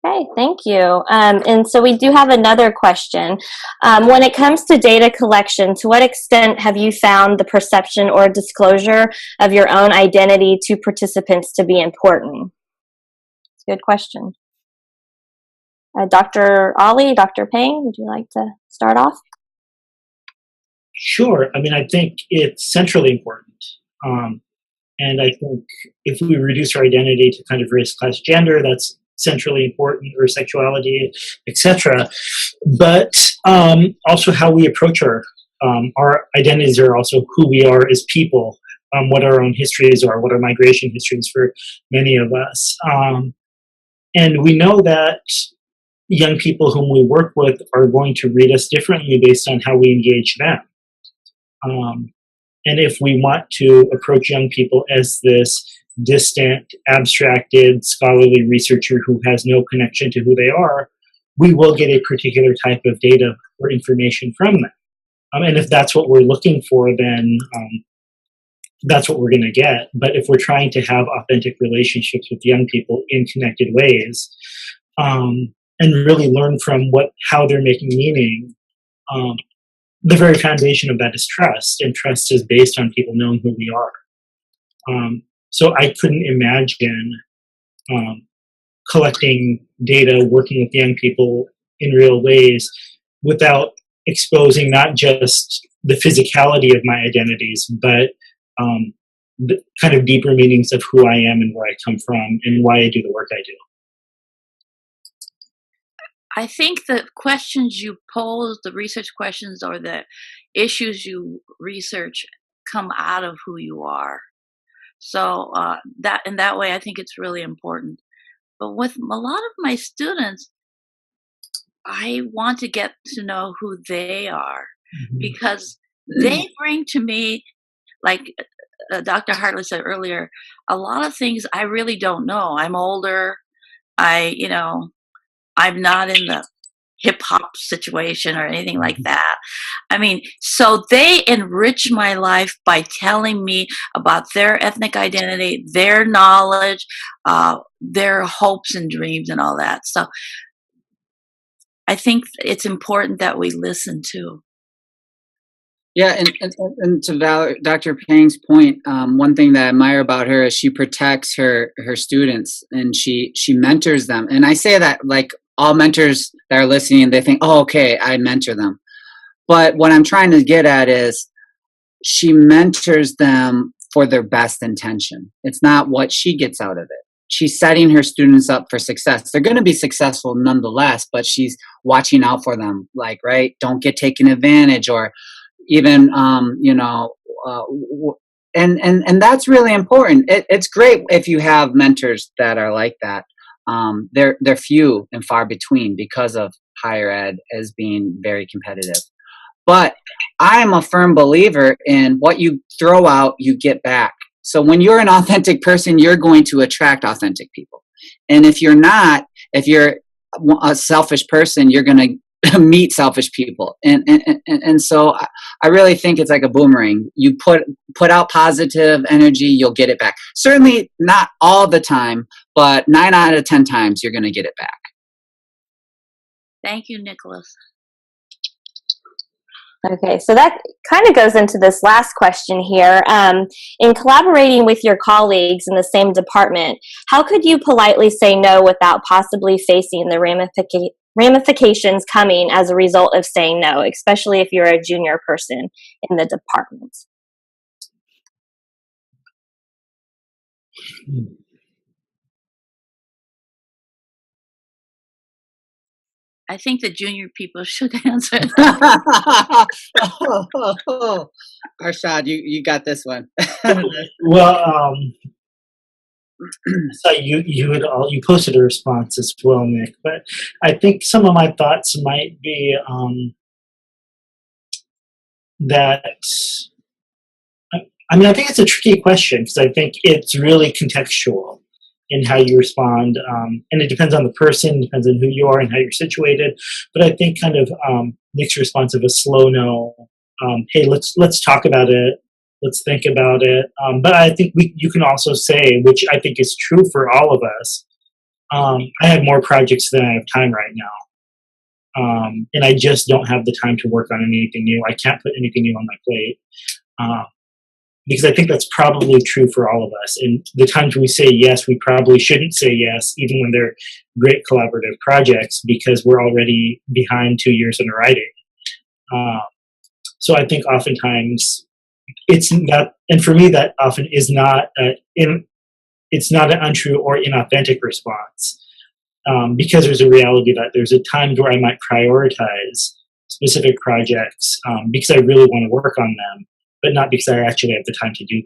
Okay, thank you. And so we do have another question. When it comes to data collection, to what extent have you found the perception or disclosure of your own identity to participants to be important? It's a good question. Dr. Ali, Dr. Peng, would you like to start off? Sure. I mean, I think it's centrally important. And I think if we reduce our identity to kind of race, class, gender, that's centrally important, or sexuality, etc. But also how we approach our identities are also who we are as people, what our own histories are, what our migration histories for many of us. And we know that young people whom we work with are going to read us differently based on how we engage them. And if we want to approach young people as this distant, abstracted, scholarly researcher who has no connection to who they are, we will get a particular type of data or information from them. And if that's what we're looking for, then that's what we're going to get. But if we're trying to have authentic relationships with young people in connected ways, and really learn from how they're making meaning, the very foundation of that is trust, and trust is based on people knowing who we are. So I couldn't imagine collecting data, working with young people in real ways without exposing not just the physicality of my identities, but the kind of deeper meanings of who I am and where I come from and why I do the work I do. I think the questions you pose, the research questions or the issues you research come out of who you are. So that in that way, I think it's really important. But with a lot of my students, I want to get to know who they are, because they bring to me, like Dr. Hartlep said earlier, a lot of things I really don't know. I'm older. I'm not in the hip hop situation or anything like that. I mean, so they enrich my life by telling me about their ethnic identity, their knowledge, their hopes and dreams and all that. So I think it's important that we listen too. Yeah, and to Dr. Pang's point, one thing that I admire about her is she protects her students, and she mentors them. And I say that like all mentors that are listening, they think, oh, okay, I mentor them. But what I'm trying to get at is she mentors them for their best intention. It's not what she gets out of it. She's setting her students up for success. They're going to be successful nonetheless, but she's watching out for them, like, right, don't get taken advantage, or even, and that's really important. It's great if you have mentors that are like that. They're few and far between because of higher ed as being very competitive. But I'm a firm believer in what you throw out, you get back. So when you're an authentic person, you're going to attract authentic people. And if you're not, if you're a selfish person, you're going to meet selfish people. And so I really think it's like a boomerang. You put out positive energy, you'll get it back. Certainly not all the time, but 9 out of 10 times you're going to get it back. Thank you, Nicholas. Okay, so that kind of goes into this last question here. In collaborating with your colleagues in the same department, how could you politely say no without possibly facing the ramifications coming as a result of saying no, especially if you're a junior person in the department? I think the junior people should answer. Arshad, you got this one. Well, so you posted a response as well, Nick. But I think some of my thoughts might be that. I mean, I think it's a tricky question because I think it's really contextual in how you respond, and it depends on the person, depends on who you are and how you're situated. But I think kind of Nick's response of a slow no, hey, let's talk about it, let's think about it. But I think you can also say, which I think is true for all of us, I have more projects than I have time right now, and I just don't have the time to work on anything new. I can't put anything new on my plate. Because I think that's probably true for all of us. And the times we say yes, we probably shouldn't say yes, even when they're great collaborative projects, because we're already behind 2 years in writing. So I think oftentimes it's not, and for me that often is not it's not an untrue or inauthentic response. because there's a reality that there's a time where I might prioritize specific projects because I really want to work on them, but not because I actually have the time to do them.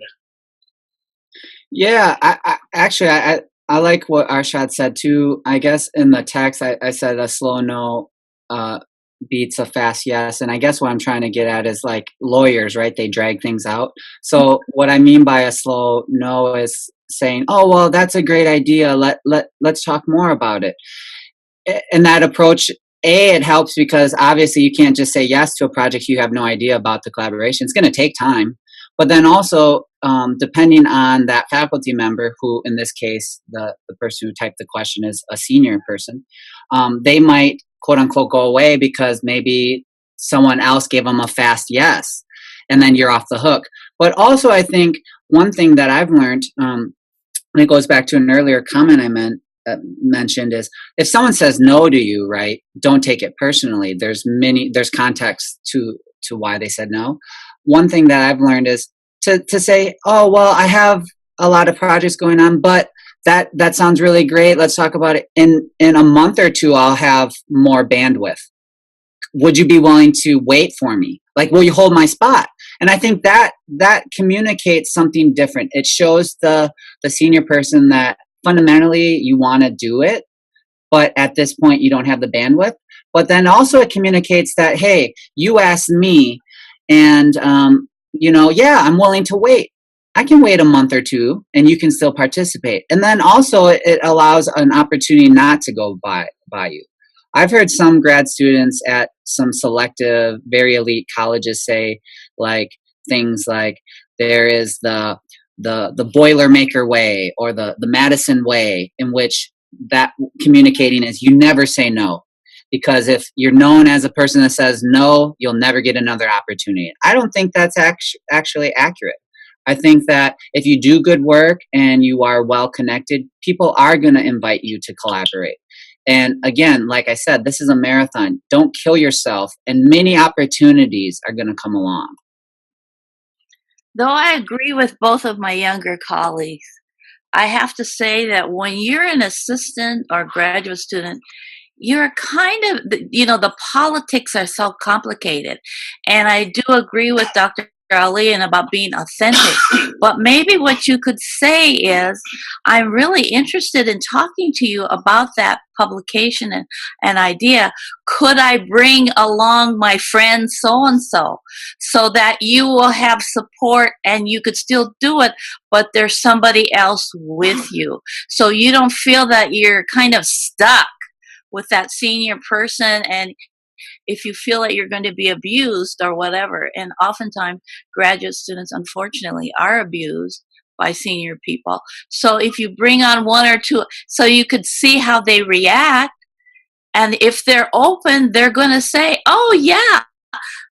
Yeah, I like what Arshad said too. I guess in the text I said a slow no beats a fast yes, and I guess what I'm trying to get at is like lawyers, right? They drag things out. So what I mean by a slow no is saying, "Oh, well, that's a great idea. Let's talk more about it." And that approach, it helps because obviously you can't just say yes to a project you have no idea about the collaboration. It's going to take time. But then also, depending on that faculty member, who in this case, the person who typed the question is a senior person, they might, quote unquote, go away because maybe someone else gave them a fast yes, and then you're off the hook. But also, I think one thing that I've learned, and it goes back to an earlier comment I mentioned, is if someone says no to you, right, don't take it personally. There's context to why they said no. One thing that I've learned is to say, oh, well, I have a lot of projects going on, but that sounds really great. Let's talk about it. In a month or two, I'll have more bandwidth. Would you be willing to wait for me? Like, will you hold my spot? And I think that communicates something different. It shows the senior person that fundamentally you want to do it, but at this point you don't have the bandwidth. But then also it communicates that, hey, you asked me, and yeah, I'm willing to wait. I can wait a month or two and you can still participate. And then also it allows an opportunity not to go by you. I've heard some grad students at some selective, very elite colleges say like things like there is the Boilermaker way or the Madison way, in which that communicating is you never say no. Because if you're known as a person that says no, you'll never get another opportunity. I don't think that's actually accurate. I think that if you do good work and you are well connected, people are going to invite you to collaborate. And again, like I said, this is a marathon. Don't kill yourself, and many opportunities are going to come along. Though I agree with both of my younger colleagues, I have to say that when you're an assistant or graduate student, you're kind of, the politics are so complicated. And I do agree with Dr. Ali and about being authentic. But maybe what you could say is, I'm really interested in talking to you about that publication and idea. Could I bring along my friend so-and-so so that you will have support and you could still do it, but there's somebody else with you. So you don't feel that you're kind of stuck with that senior person, and if you feel that you're going to be abused or whatever. And oftentimes graduate students, unfortunately, are abused by senior people. So if you bring on one or two, so you could see how they react, and if they're open, they're going to say, oh yeah,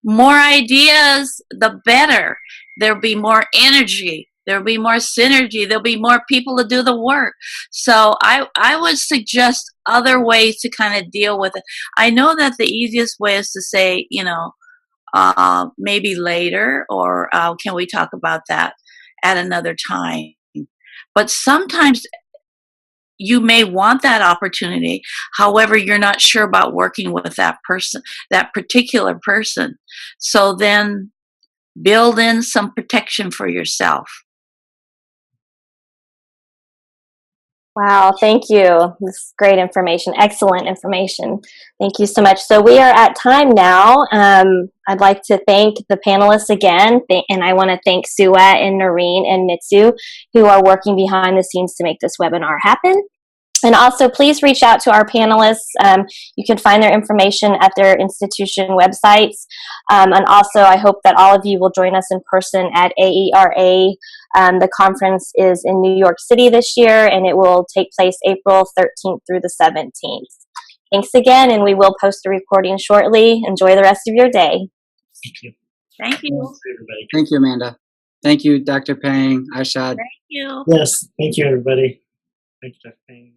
more ideas, the better. There'll be more energy. There'll be more synergy. There'll be more people to do the work. So I would suggest other ways to kind of deal with it. I know that the easiest way is to say, maybe later, or can we talk about that at another time? But sometimes you may want that opportunity. However, you're not sure about working with that person, that particular person. So then build in some protection for yourself. Wow, thank you. This is great information, excellent information. Thank you so much. So we are at time now. I'd like to thank the panelists again, and I want to thank Soua and Noreen and Mitsu, who are working behind the scenes to make this webinar happen. And also, please reach out to our panelists. You can find their information at their institution websites. And also, I hope that all of you will join us in person at AERA. The conference is in New York City this year, and it will take place April 13th through the 17th. Thanks again, and we will post a recording shortly. Enjoy the rest of your day. Thank you. Thank you. Thank you, Amanda. Thank you, Dr. Pang, Arshad. Thank you. Yes, thank you, everybody. Thank you, Dr. Pang.